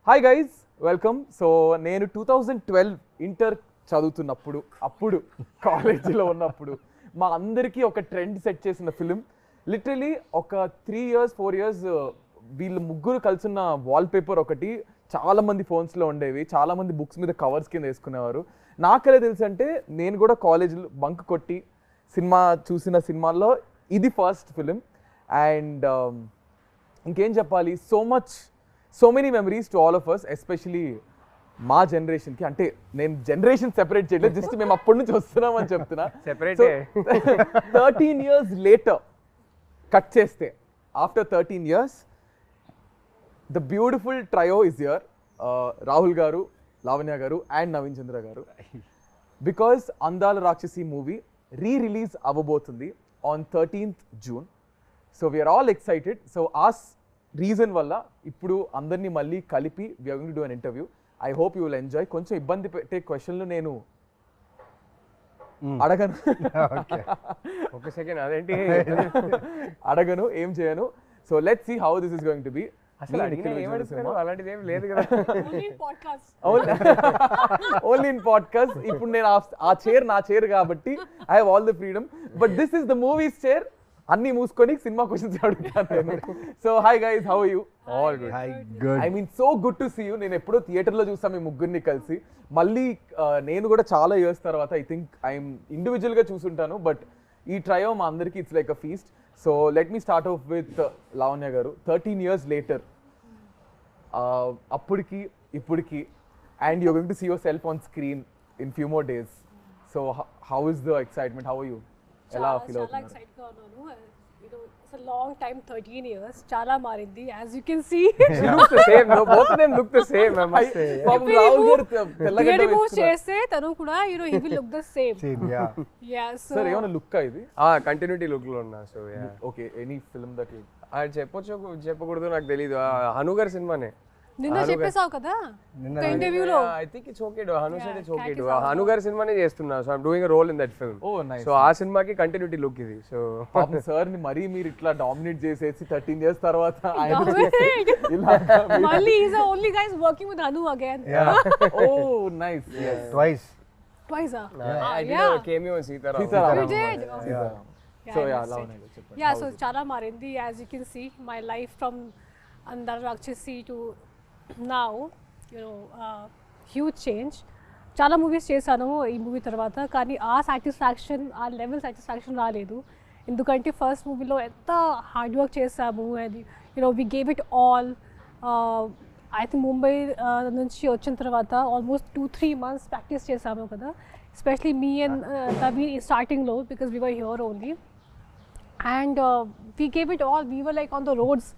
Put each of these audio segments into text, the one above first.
Hi guys, welcome. So నేను 2012 inter చదువుతున్నప్పుడు, అప్పుడు కాలేజీలో ఉన్నప్పుడు మా అందరికీ ఒక ట్రెండ్ సెట్ చేసిన ఫిలిం. లిటరలీ ఒక 3 years 4 years వీళ్ళు ముగ్గురు కలిసిన వాల్పేపర్ ఒకటి చాలా మంది ఫోన్స్లో ఉండేవి, చాలా మంది బుక్స్ మీద కవర్స్ కింద వేసుకునేవారు. నాకలే తెలుసు అంటే నేను కూడా కాలేజీలో బంక్ కొట్టి సినిమా చూసిన సినిమాల్లో ఇది ఫస్ట్ ఫిలిం. అండ్ ఇంకేం చెప్పాలి, so many memories to all of us, especially మా జనరేషన్కి. అంటే నేను జనరేషన్ సెపరేట్ చేయలేదు, జస్ట్ మేము అప్పటి నుంచి వస్తున్నామని చెప్తున్నా. 13 years later కట్ చేస్తే, after 13 years the beautiful trio is here. Rahul garu, Lavanya garu and Naveen చంద్ర గారు. Because Andala Rakshasi movie release అవ్వబోతుంది on 13th June. So we're all excited. So ఆ రీజన్ వల్ల ఇప్పుడు అందరినీ మళ్ళీ కలిపి we're going to do an interview. I hope you will enjoy. కొంచెం ఇబ్బంది పెట్టే క్వశ్చన్లు నేను అడగను, ఒక సెకండ్ అదేంటి అడగను, ఏం చేయను. So let's see how this is going to be. అసలు అలాంటిది ఏం లేదు కదా, ఓన్లీ ఇన్ పాడ్కాస్ట్. ఇప్పుడు నేను ఆ చైర్ నా చైర్ కాబట్టి I have all the freedom, but this is the movies chair. అన్ని మూసుకొని సినిమా క్వశ్చన్స్ అడుగుతాను. So hi guys, how are you? All good. I mean so good to see you. నేను ఎప్పుడో థియేటర్లో చూసాను మీ ముగ్గురిని కలిసి. మళ్ళీ నేను కూడా చాలా ఇయర్స్ తర్వాత ఐ థింక్ ఐఎమ్ ఇండివిజువల్గా చూసుంటాను, బట్ ఈ ట్రయో మా అందరికీ it's like a feast. So let me start off with Lavanya garu. 13 years later, అప్పటికి ఇప్పటికి, and you're going to see yourself on screen in few more days. So how is the excitement? How are you? ఎలా feel అవుతున్నారు? It's a long time, 13 years. Chala marindi, as you can see. She looks the same. No, both of them look the same, I must say. Rahul garu tellagada remove cheste tanu kuda, he will look the same. Yeah, so sir, ఏమన్నా look ఇది? Continuity look లో ఉన్నా. So yeah, okay. Any film that you చెప్పకూడదు నాకు తెలీదు. హను గారి సినిమానే నిన్న చెప్పేసావు కదా ఇంటర్వ్యూలో. I think it's okay do. Hanu said it's okay do. Hanu గారి సినిమానే చేస్తున్నా. So I'm doing a role in that film. Oh nice. So ఆ సినిమాకి కంటిన్యూటీ లుక్ ఇది. సో పాపం సార్ ని మరీ మీరు ఇట్లా డామినేట్ చేసేసి 13 years తర్వాత మళ్ళీ is the only guys working with Hanu again. Oh nice. Twice. I did a cameo in Sitaram. You did? So yeah, Lavanya garu చెప్పండి. Yeah, so chala marindi, as you can see, my life from Andala Rakshasi to now, huge change. చాలా movies చేశాను ఈ movie తర్వాత, కానీ ఆ satisfaction, ఆ level satisfaction రాలేదు. ఎందుకంటే ఫస్ట్ మూవీలో ఎంత హార్డ్ వర్క్ చేసాము, and we gave it all. I think Mumbai నుంచి వచ్చిన తర్వాత ఆల్మోస్ట్ 2-3 months ప్రాక్టీస్ చేసాము కదా, ఎస్పెషలీ మీ అండ్ నవీన్ స్టార్టింగ్లో, because we were here only. And we gave it all. We were like on the roads,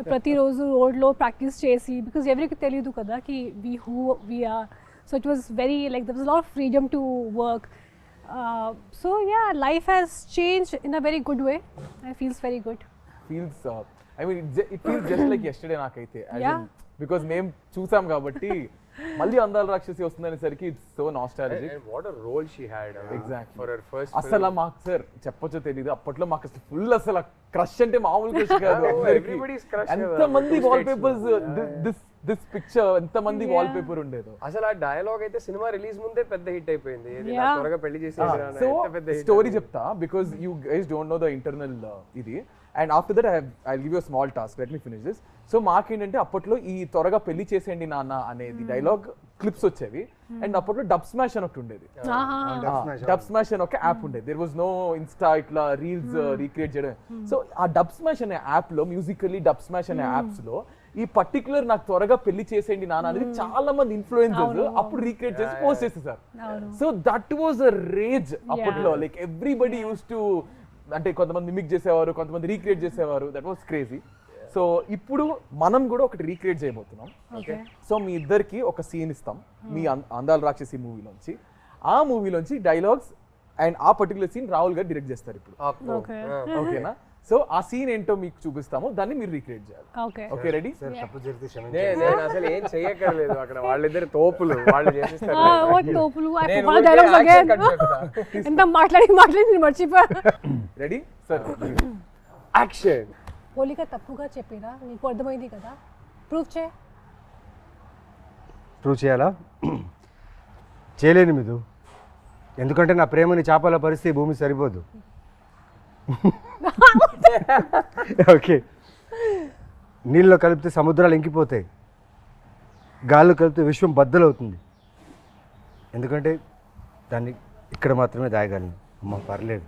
ప్రతిరోజు రోడ్లో practice చేసి, బికాజ్ ఎవరికి తెలియదు కదా కి who we are. So it was very like there was lot of freedom to work. So yeah, life has change in a very good way. I feels very good. Feels I mean it feels just like yesterday నాకైతే, because మేము చూసాం కాబట్టి. మళ్ళీ అందాల రాక్షసి వస్తుందనేసరికి it's so nostalgic. And what a role she had. Exactly. For her first అసలు మాకు sir చెప్పొచ్చో తెలీదు, అప్పట్లో మాకు అసలు ఫుల్ అసలు క్రష్ అంటే మామూలు క్రష్ కాదు. Everybody's crush. ఎంతమంది వాల్ పేపర్స్, దిస్ పిక్చర్ ఎంతమంది వాల్ పేపర్ ఉండేదో. అసలు ఆ డైలాగ్ అయితే సినిమా రిలీజ్ ముందే పెద్ద హిట్ అయిపోయింది. త్వరగా పెళ్లి చేసి సో స్టోరీ చెప్తా, because you guys don't know the internal ఇది. And after that I give you small task, let me finish this. So మాకేంటంటే అప్పట్లో ఈ త్వరగా పెళ్లి చేసేయండి నాన్న అనేది డైలాగ్ క్లిప్స్ వచ్చేవి. అండ్ అప్పట్లో డబ్ స్మాష్ అని ఒకటి ఉండేది. డబ్ స్మాష్ అని ఒక యాప్ ఉండేది. దేర్ వాజ్ నో ఇన్స్టా ఇట్లా రీల్స్ రీక్రియేట్ చేయడం. సో ఆ డబ్ స్మాష్ అనే యాప్ లో, మ్యూజికల్లీ డబ్ స్మాష్ అనే యాప్స్ లో ఈ పర్టికులర్ నాకు త్వరగా పెళ్లి చేసేయండి నాన్న అనేది చాలా మంది ఇన్ఫ్లుయెన్సర్స్ అప్పుడు రీక్రియేట్ చేసి పోస్ట్ చేసేసారు. So that was a rage అప్పట్లో. లైక్ ఎవ్రీబడి యూస్ టు, అంటే కొంతమంది మిమిక్ చేసేవారు, కొంతమంది రీక్రియేట్ చేసేవారు. That was crazy. సో ఇప్పుడు మనం కూడా ఒకటి రీక్రియేట్ చేయబోతున్నాం. సో మీ ఇద్దరికి ఒక సీన్ ఇస్తాం మీ అందాల రాక్షసి మూవీలోంచి. ఆ మూవీలోంచి డైలాగ్స్ అండ్ ఆ పర్టికులర్ సీన్ రాహుల్ గారు డైరెక్ట్ చేస్తారు ఇప్పుడు. ఓకేనా? సో ఆ సీన్ ఏంటో మీకు చూపిస్తాము, దాన్ని మీరు రీక్రియేట్ చేయాలి. Okay, ready? నేను అసలు ఏం చెయ్యక్కర్లేదు, అక్కడ వాళ్ళిద్దరు తోపులు, వాళ్ళు చేసేస్తారు. ఎంత మాట్లాడి మర్చిపోయా. Ready sir? యాక్షన్. పోలిక తప్పుగా చెప్పినా నీకు అర్థమైంది కదా, ప్రూఫ్ చే. ప్రూవ్ చేయాలా? చేయలేను మిదు, ఎందుకంటే నా ప్రేమని చేపల పరిస్థితి భూమి సరిపోదు. ఓకే, నీళ్ళలో కలిపితే సముద్రాలు ఇంకిపోతాయి, గాల్లో కలిపితే విశ్వం బద్దలవుతుంది, ఎందుకంటే దాన్ని ఇక్కడ మాత్రమే దాయగలను. అమ్మ పర్లేదు.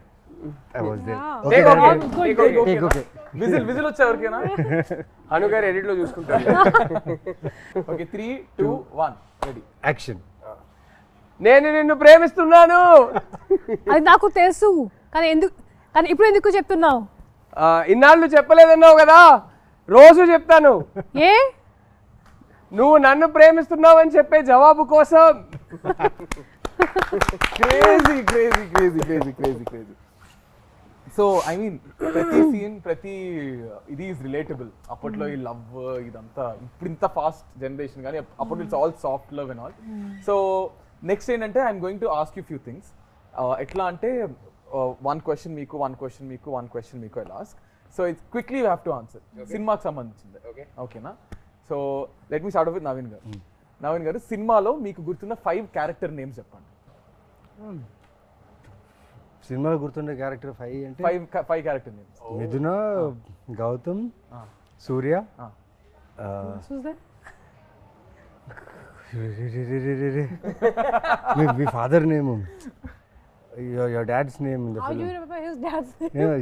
విజిల్ వచ్చా ఎవరికైనా? హను గారు ఎడిట్ లో చూసుకుంటారు. Okay 3, 2, 1 ready action. నేను నిన్ను ప్రేమిస్తున్నాను. అది నాకు తెలుసు, కానీ ఇప్పుడు ఎందుకు చెప్తున్నావు? ఇన్నాళ్ళు చెప్పలేదన్నావు కదా, రోజు చెప్తాను. ఏ? నువ్వు నన్ను ప్రేమిస్తున్నావు అని చెప్పే జవాబు కోసం. Crazy crazy crazy crazy crazy crazy. So I mean ప్రతి సీన్ ప్రతి ఇది ఈజ్ రిలేటబుల్. అప్పట్లో ఈ లవ్ ఇదంతా, ఇప్పుడు ఇంత ఫాస్ట్ జనరేషన్ కానీ అప్పట్లో it's all soft love and all. So next ఏంటంటే I'm going to ask you few things. ఎట్లా అంటే 1 question మీకు, 1 question మీకు, 1 question మీకు I ask. So it's quickly you have to answer. సినిమాకి సంబంధించింది, ఓకేనా? So let me start off with Naveen గారు. నవీన్ గారు, సినిమాలో మీకు గుర్తున్న 5 క్యారెక్టర్ నేమ్స్ చెప్పండి. సినిమాలో గుర్తుండే క్యారెక్టర్ 5 అంటే 5 క్యారెక్టర్ నేమ్స్. మిథున, గౌతమ్, సూర్య, మీ father name, your dad's name in the How film. do you remember his dad's name? Yeah,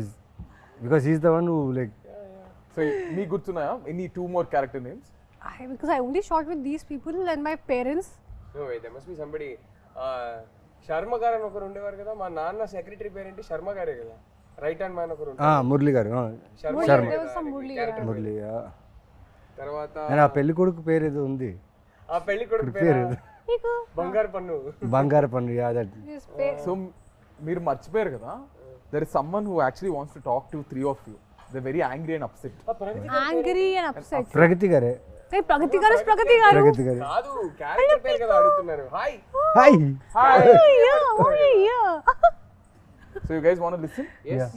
because he's the one who like. So మీకు గుర్తున్నాయా any 2 more character names? Because I only shot with these people and my parents. No wait, there must be somebody. Sharma గారు అని ఒకరు ఉండేవారు కదా, మా నాన్న secretary పేరేంటి? శర్మ గారే కదా, రైట్ హ్యాండ్ మ్యాన్ ఒకరు ఉంటారు. మురళి గారు. Sharma. There was some Murali. తర్వాత ఆ పెళ్లి కొడుకు పేరు ఏదో ఉంది. ఆ పెళ్లి కొడుకు పేరు Niku. బంగారు పన్ను. బంగారు పన్ను. Yeah that. సో మీరు మర్చిపోయారు కదా, there is someone who actually wants to talk to 3 of you. They're very angry and upset. Angry and upset. ప్రగతి గారే. Hey, Pragati garu is Pragati garu. ప్రగతి గారే. కాదు, క్యారెక్టర్ పేరు కదా అడుగుతున్నారు. Hi hi. Yeah. So you guys want to listen? yes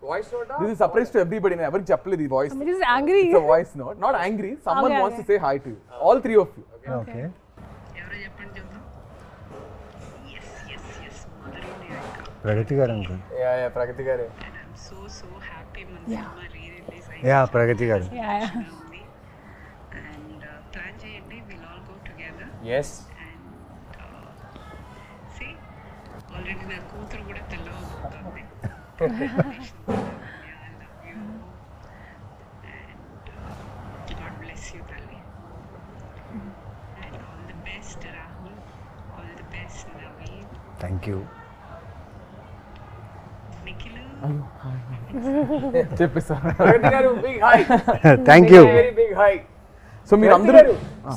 voice note. This is surprise to everybody. నేను ఎవరికి చెప్పలేదు ఈ voice. Somebody is angry. It's a voice note, not angry. Someone Okay, wants to say hi to you. All 3 of you. Okay. ప్రగతి గారు అనుకోండి. Yeah ప్రగతి గారే. Yeah ప్రగతి garu. Yeah. yes already నా కూతురు కూడా తెల్లవబోతుంది. God bless you, Tali. And all the best, Rahul. All the best, Naveen. Thank you. Nikhilu. చెప్పేసారు. Pragathi garu big hi. Thank you. Very big hi. So మీరు అందరూ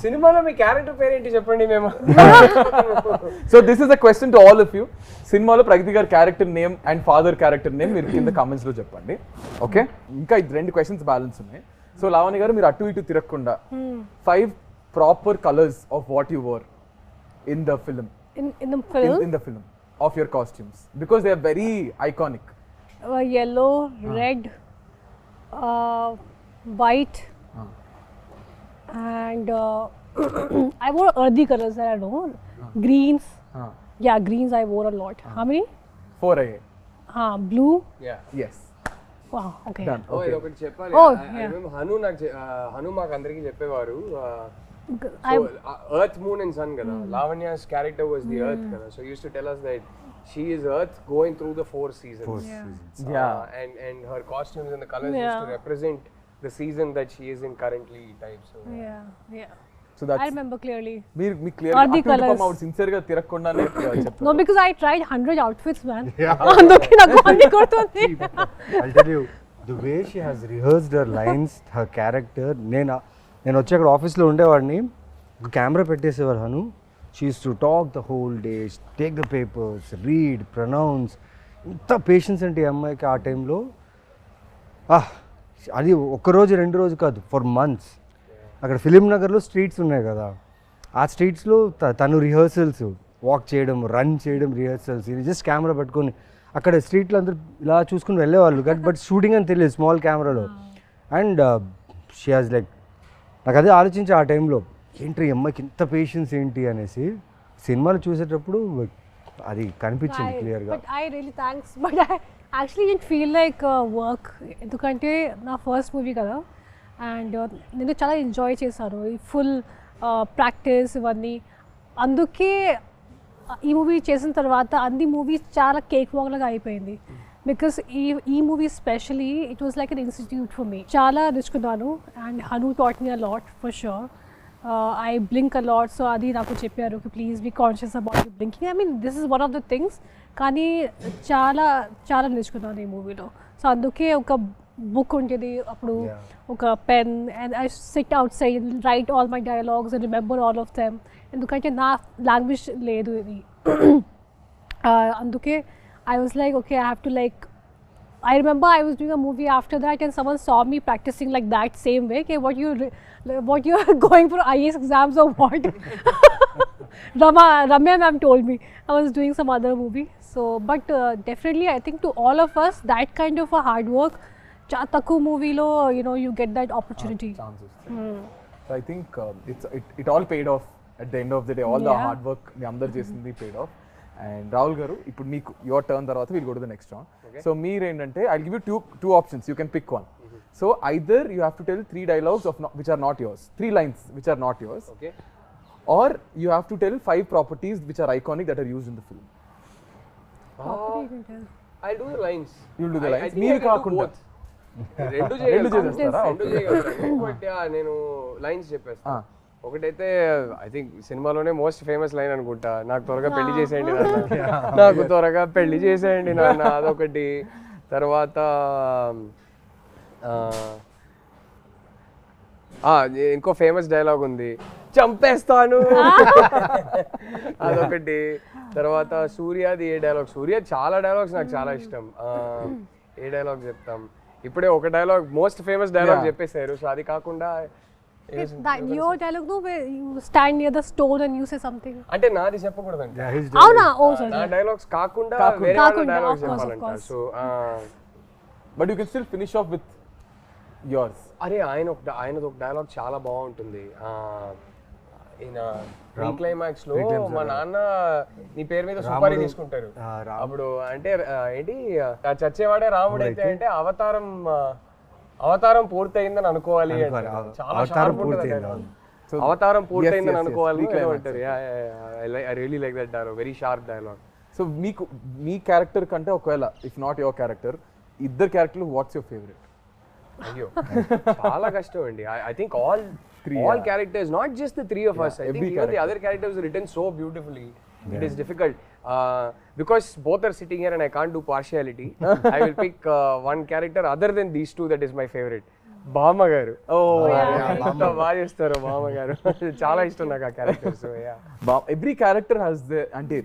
సినిమాలో మీ క్యారెక్టర్ పేరేంటి చెప్పండి మేము. So this is a question to all of you. సినిమాలో ప్రగతి గారి character name and father character name మీరు కింద కామెంట్స్ లో చెప్పండి, ఓకే? ఇంకా 2 questions బ్యాలెన్స్ ఉన్నాయి. సో లావణ్య గారు, మీరు అటు ఇటు తిరగకుండా 5 proper colours of what you wore in the film. In the film, in the film of your costumes, because they are very iconic. Yellow, red, white, and I wore earthy colors that I know. Greens. Yeah, greens I wore a lot. How many? 4 అయ్యాయి. Blue. Yeah Yes. Wow. Okay. Done. ఓ Okay. ఇది ఒకటి చెప్పాలి. Oh, I remember Hanu నాకు హను మాకు అందరికీ చెప్పేవారు. I earth moon and sun కదా, Lavanya's character was the earth కదా, so used to tell us that she is earth going through the 4 seasons. Yeah. And her costumes and the colors used to represent the season that she is in currently type. So yeah. So that's I remember clearly. మీరు clear Or the colours. Out sincere గా తిరగకుండానే చెప్తారు. No, because I tried 100 outfits, man. అందుకే నాకు అన్ని కొడుతుంది. I'll tell you, the way she has rehearsed her lines, her character. నేను వచ్చి అక్కడ ఆఫీస్లో ఉండేవాడిని, కెమెరా పెట్టేసేవారు Hanu. She used to talk the whole day, take the papers, read, pronounce. ఇంత పేషెన్స్ అంటే ఈ అమ్మాయికి ఆ టైంలో. అది ఒక్కరోజు 2 రోజు కాదు, ఫర్ మంత్స్. అక్కడ ఫిలిం నగర్లో స్ట్రీట్స్ ఉన్నాయి కదా, ఆ స్ట్రీట్స్లో తను రిహర్సల్స్, వాక్ చేయడం, రన్ చేయడం, రిహర్సల్స్. ఇది జస్ట్ కెమెరా పట్టుకొని అక్కడ స్ట్రీట్లో అందరూ ఇలా చూసుకుని వెళ్ళేవాళ్ళు, బట్ షూటింగ్ అని తెలియదు స్మాల్ కెమెరాలో. అండ్ షీ హాజ్ లైక్, నాకు అదే ఆలోచించి ఆ టైంలో ఏంటి ఈ అమ్మాయికి ఇంత పేషెన్స్ ఏంటి అనేసి సినిమాలు చూసేటప్పుడు అది కనిపించింది క్లియర్గా. But I really thanks, but I actually it feel like work, ఎందుకంటే నా ఫస్ట్ మూవీ కదా అండ్ నేను చాలా ఎంజాయ్ చేశాను ఈ ఫుల్ ప్రాక్టీస్ ఇవన్నీ. అందుకే ఈ మూవీ చేసిన తర్వాత అన్ని మూవీస్ చాలా కేక్ వాక్ లాగా అయిపోయింది. బికాస్ ఈ movie especially it was like an institute for me. చాలా నేర్చుకున్నాను and Hanu taught me a lot for sure. I blink a lot, so adi naku chepparu ki please be conscious about your blinking. I mean this is one of the things, కానీ చాలా నేర్చుకున్నాను ఈ మూవీలో. So అందుకే ఒక book ఉంటుంది అప్పుడు, ఒక pen, and I SIT out side right all my dialogues and remember all of them. ఎందుకంటే నా లాంగ్వేజ్ లేదు ఇది. అందుకే I was like, okay, I have to like, I remember I was doing a movie after that and someone saw me practicing like that same way. Okay, what you are going for IAS exams or what? Ramya ma'am told me I was doing some other movie. So, but definitely I think to all of us that kind of a hard work, Chataku movie lo, you know, you get that opportunity. So I think it all paid off at the end of the day. All the hard work మీ అందరు చేసింది paid off. And Rahul garu, ఇప్పుడు మీకు your turn తర్వాత we'll go to the next round. So మీరు ఏంటంటే I'll give you two options, you can pick one. So either you have to tell 3 dialogues which are not yours, 3 lines which are not yours. Okay. Or you have to tell 5 properties which are iconic that are used in the film. I'll do the lines. You'll do the lines. మీరు కాకుండా రెండు చేసేస్తారా? But నేను lines చెప్పేస్తాను. ఒకటైతే I think సినిమాలోనే most famous line అనుకుంటా, నాకు త్వరగా పెళ్లి చేసేయండి నాన్న, నాకు త్వరగా పెళ్లి చేసేయండి నాన్న, అదొకటి. తర్వాత ఇంకో ఫేమస్ డైలాగ్ ఉంది, చంపేస్తాను, అదొకటి. తర్వాత సూర్యది ఏ డైలాగ్, సూర్య చాలా డైలాగ్స్ నాకు చాలా ఇష్టం. ఏ డైలాగ్ చెప్తాం, ఇప్పుడే ఒక డైలాగ్ మోస్ట్ ఫేమస్ డైలాగ్ చెప్పేశారు. సో అది కాకుండా your dialogue no where you stand near the stone and you say something. అంటే నాది చెప్పకూడదంట. అవునా? ఓ సారీ. నా డైలాగ్స్ కాకుండా వేరే వాళ్ళ డైలాగ్స్ చెప్పాలంట. So but you can still finish off with yours. అరే ఆయనది ఒక డైలాగ్ చాలా బాగుంటుంది. ప్రీ క్లైమాక్స్ లో మా నాన్న నీ పేరు మీద సుపారీ తీసుకుంటారు. అప్పుడు అంటే ఏంటి, చచ్చేవాడే రాముడు అయితే అంటే అవతారం పూర్తయిందని అనుకోవాలి, చాలా షార్ప్ ఉంటుంది. అవతారం పూర్తయిందని అనుకోవాలి అంటారు. I really like that dialogue, very sharp dialogue. So మీకు మీ క్యారెక్టర్ కంటే ఒకవేళ ఇఫ్ నాట్ యువర్ క్యారెక్టర్, ఇద్దరు క్యారెక్టర్లు వాట్స్ యువర్ ఫేవరెట్? అయ్యో చాలా కష్టం అండి. I think all characters, not just the 3 of us. I think even the other characters are written so beautifully. It is difficult because both are sitting here and I can't do partiality. I will pick one character other than these 2 that is my favorite. Bama garu. ఎంత బాగా చేస్తారు బామ గారు, చాలా ఇష్టం నాకు ఆ character. So every character has the, అంటే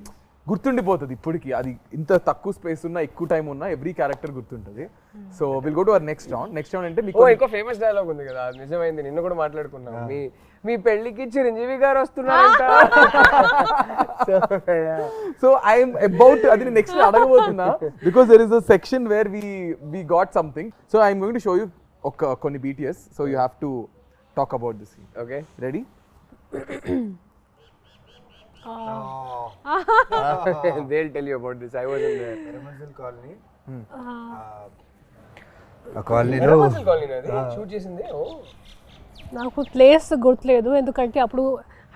గుర్తుండిపోతుంది ఇప్పటికి. అది ఇంత తక్కువ స్పేస్ ఉన్నా ఎక్కువ టైం ఉన్నా ఎవ్రీ క్యారెక్టర్ గుర్తుంటుంది. So will go to our next round. అంటే మీకు ఇంకో ఫేమస్ డైలాగ్ ఉంది కదా, నిజమైంది, నిన్న కూడా మాట్లాడుకున్నాం. మీ పెళ్లికి చిరంజీవి గారు వస్తున్నారంట. సో ఐఎమ్ అబౌట్ అది నెక్స్ట్ అడగబోతున్నా, because there is a section where we got something. So I'm going to show you కొన్ని BTS. So you have to talk about this. Okay, ready? They'll tell you about this. I wasn't there. Residential colony. ఆ కాలనీలో shoot చేసింది. నాకు place గుర్తులేదు, ఎందుకంటే అప్పుడు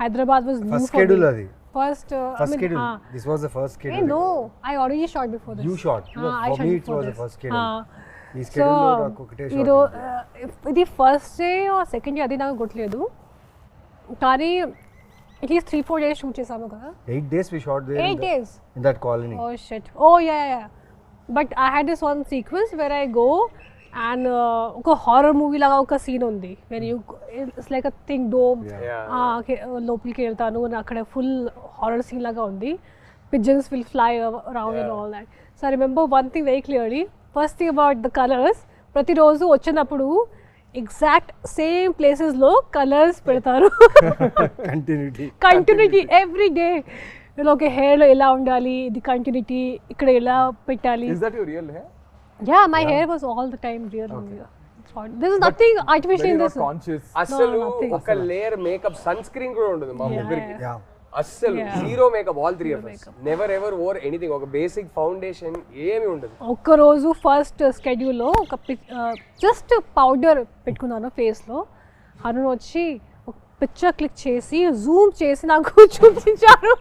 Hyderabad was new first schedule అది. First schedule. This was the first schedule. No, I already shot before this. You shot. No, I for shot me it was this. the first schedule. ఈ schedule లో నాకు ఒకటే shot. ఇది first day or second day అది నాకు గుర్తులేదు, కానీ at least 3-4 days shoot చేసాము కదా. 8 days we shot there. 8 days in that colony. Oh shit. Oh yeah. But I had this one sequence where I go and ఒక horror movie లాగా ఒక scene ఉంది, when you it's like a thing dome. లోపలికి వెళ్తాను, అక్కడ full horror scene లాగా ఉంది. Pigeons will fly around and all that. So I remember one thing very clearly. First thing about the colors, ప్రతిరోజు వచ్చినప్పుడు ఎగ్జాక్ట్ సేమ్ ప్లేసెస్ లో colours పెడతారు. Continuity every day. Okay, hair లో ఎలా ఉండాలి, ఇది కంటిన్యూటీ, ఇక్కడ ఎలా పెట్టాలి. Is that your real hair? Yeah, my hair was all the time real only. This is nothing artificial in this. Conscious అస్సలు nothing. ఒక లేయర్ మేకప్ సన్ స్క్రీన్ కూడా ఉండదు మా ముగ్గురికి యా అస్సలు zero makeup all three of us never ever or anything ఒక basic foundation ఏమీ ఉండదు ఒక్కరోజు ఫస్ట్ స్కెడ్యూల్లో ఒక జస్ట్ పౌడర్ పెట్టుకున్నాను ఫేస్లో. హను వచ్చి ఒక పిక్చర్ క్లిక్ చేసి జూమ్ చేసి నాకు చూపించారు,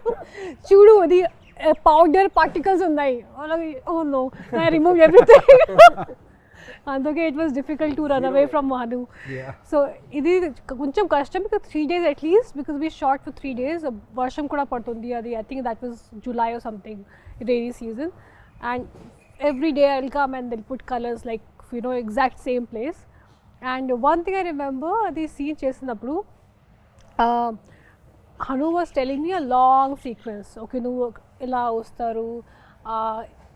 చూడు అది పౌడర్ పార్టికల్స్ ఉన్నాయి. Oh no I remove everything. అందుకే it was difficult to run away from Hanu. So ఇది కొంచెం కష్టం because 3 days at least because we shot for 3 days. వర్షం కూడా పడుతుంది, అది I think that was July or something, rainy season. And every day I will come and they'll put colours like exact same place. And one thing I remember, అది scene చేసినప్పుడు Hanu was telling me a long sequence. Okay నువ్వు ఇలా వస్తారు,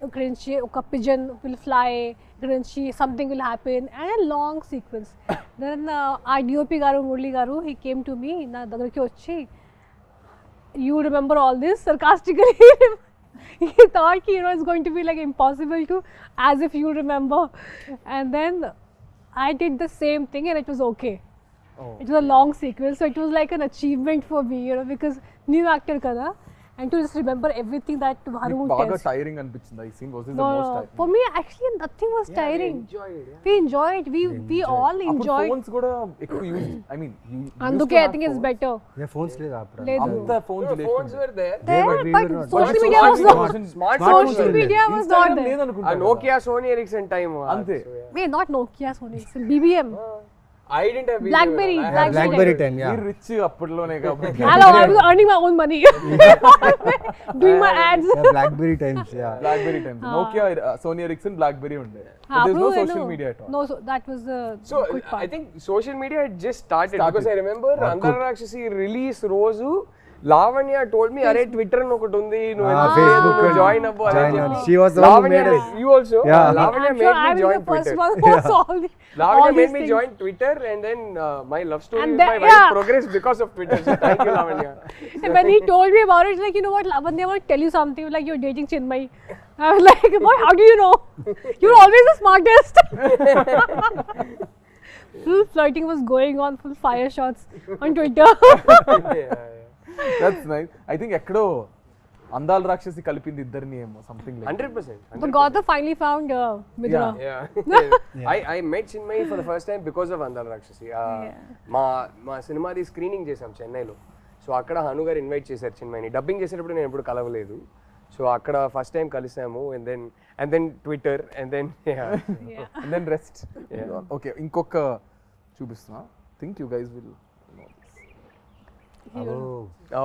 ఇక్కడ నుంచి ఒక pigeon will fly, ఇక్కడ నుంచి something will happen and long sequence. Then ఆ డిఓపి గారు మురళి గారు హీ కేమ్ టు మీ, నా దగ్గరికి వచ్చి you remember all this sarcastically. He thought it's going to be like impossible to, as if you remember. And then I did the same thing and it was okay. It was a long sequence, so it was like an achievement for me, because new actor kada, and to just remember everything that Varun బాగా tells. Tiring అనిపించింది ఈ scene. Was this the No, most no, tiring? for me actually nothing was tiring. We enjoyed. We all enjoyed. Phones కూడా ఎక్కువ use, I mean అందుకే I think it's better. Yeah phones లేదు అప్పుడు లేదు. అంత phones phones were there There, but we but were not. social But media was smartphones- not. smartphones Social were media was not there. లేదనుకుంటా. Nokia Sony Ericsson time అంతే. Wait, not Nokia, Sony, it's BBM. I didn't have Blackberry, I had blackberry time yeah మీరు rich అప్పట్లోనే కాబట్టి. Hello, I was earning my own money, doing my ads. BlackBerry times yeah BlackBerry time, Nokia, Sony Ericsson, BlackBerry ఉండే. हाँ, there is no no, social no. Media at all. No, so that was the So good part. I think social media had just started because I remember Andala Rakshasi release రోజు Lavanya told me అరే Twitter అని ఒకటి ఉంది నువ్వు Facebook join అవ్వు అని join చెప్పి. on. She was the one who Lavanya made us. you also Yeah. Lavanya I'm made sure me I was join the first Twitter. one who saw all Lavanya made these me things. join Twitter and then my love story And with then- my wife yeah. progressed because of Twitter. So thank you, Lavanya. And when he told me about it, like, you know what, Lavanya, I want to tell you something, like you're dating Chinmay. I was like, what, how do you know? You're always the smartest. Full flirting was going on, full fire shots on Twitter. Yeah. That's nice. I think ఎక్కడో అందాల రాక్షసి కలిపింది ఇద్దరిని ఏమో, something like 100%. But Gautam finally found Midra. Yeah. I met Chinmay for the first time because of Andala Rakshasi. మా సినిమాది screening చేసాం చెన్నైలో. So అక్కడ హను గారు ఇన్వైట్ చేశారు చిన్మయ్ని. డబ్బింగ్ చేసేటప్పుడు నేను ఎప్పుడు కలవలేదు. సో అక్కడ ఫస్ట్ టైం కలిసాము. And then Twitter and then and then rest. Okay, ఇంకొక చూపిస్తున్నా. Think you guys will know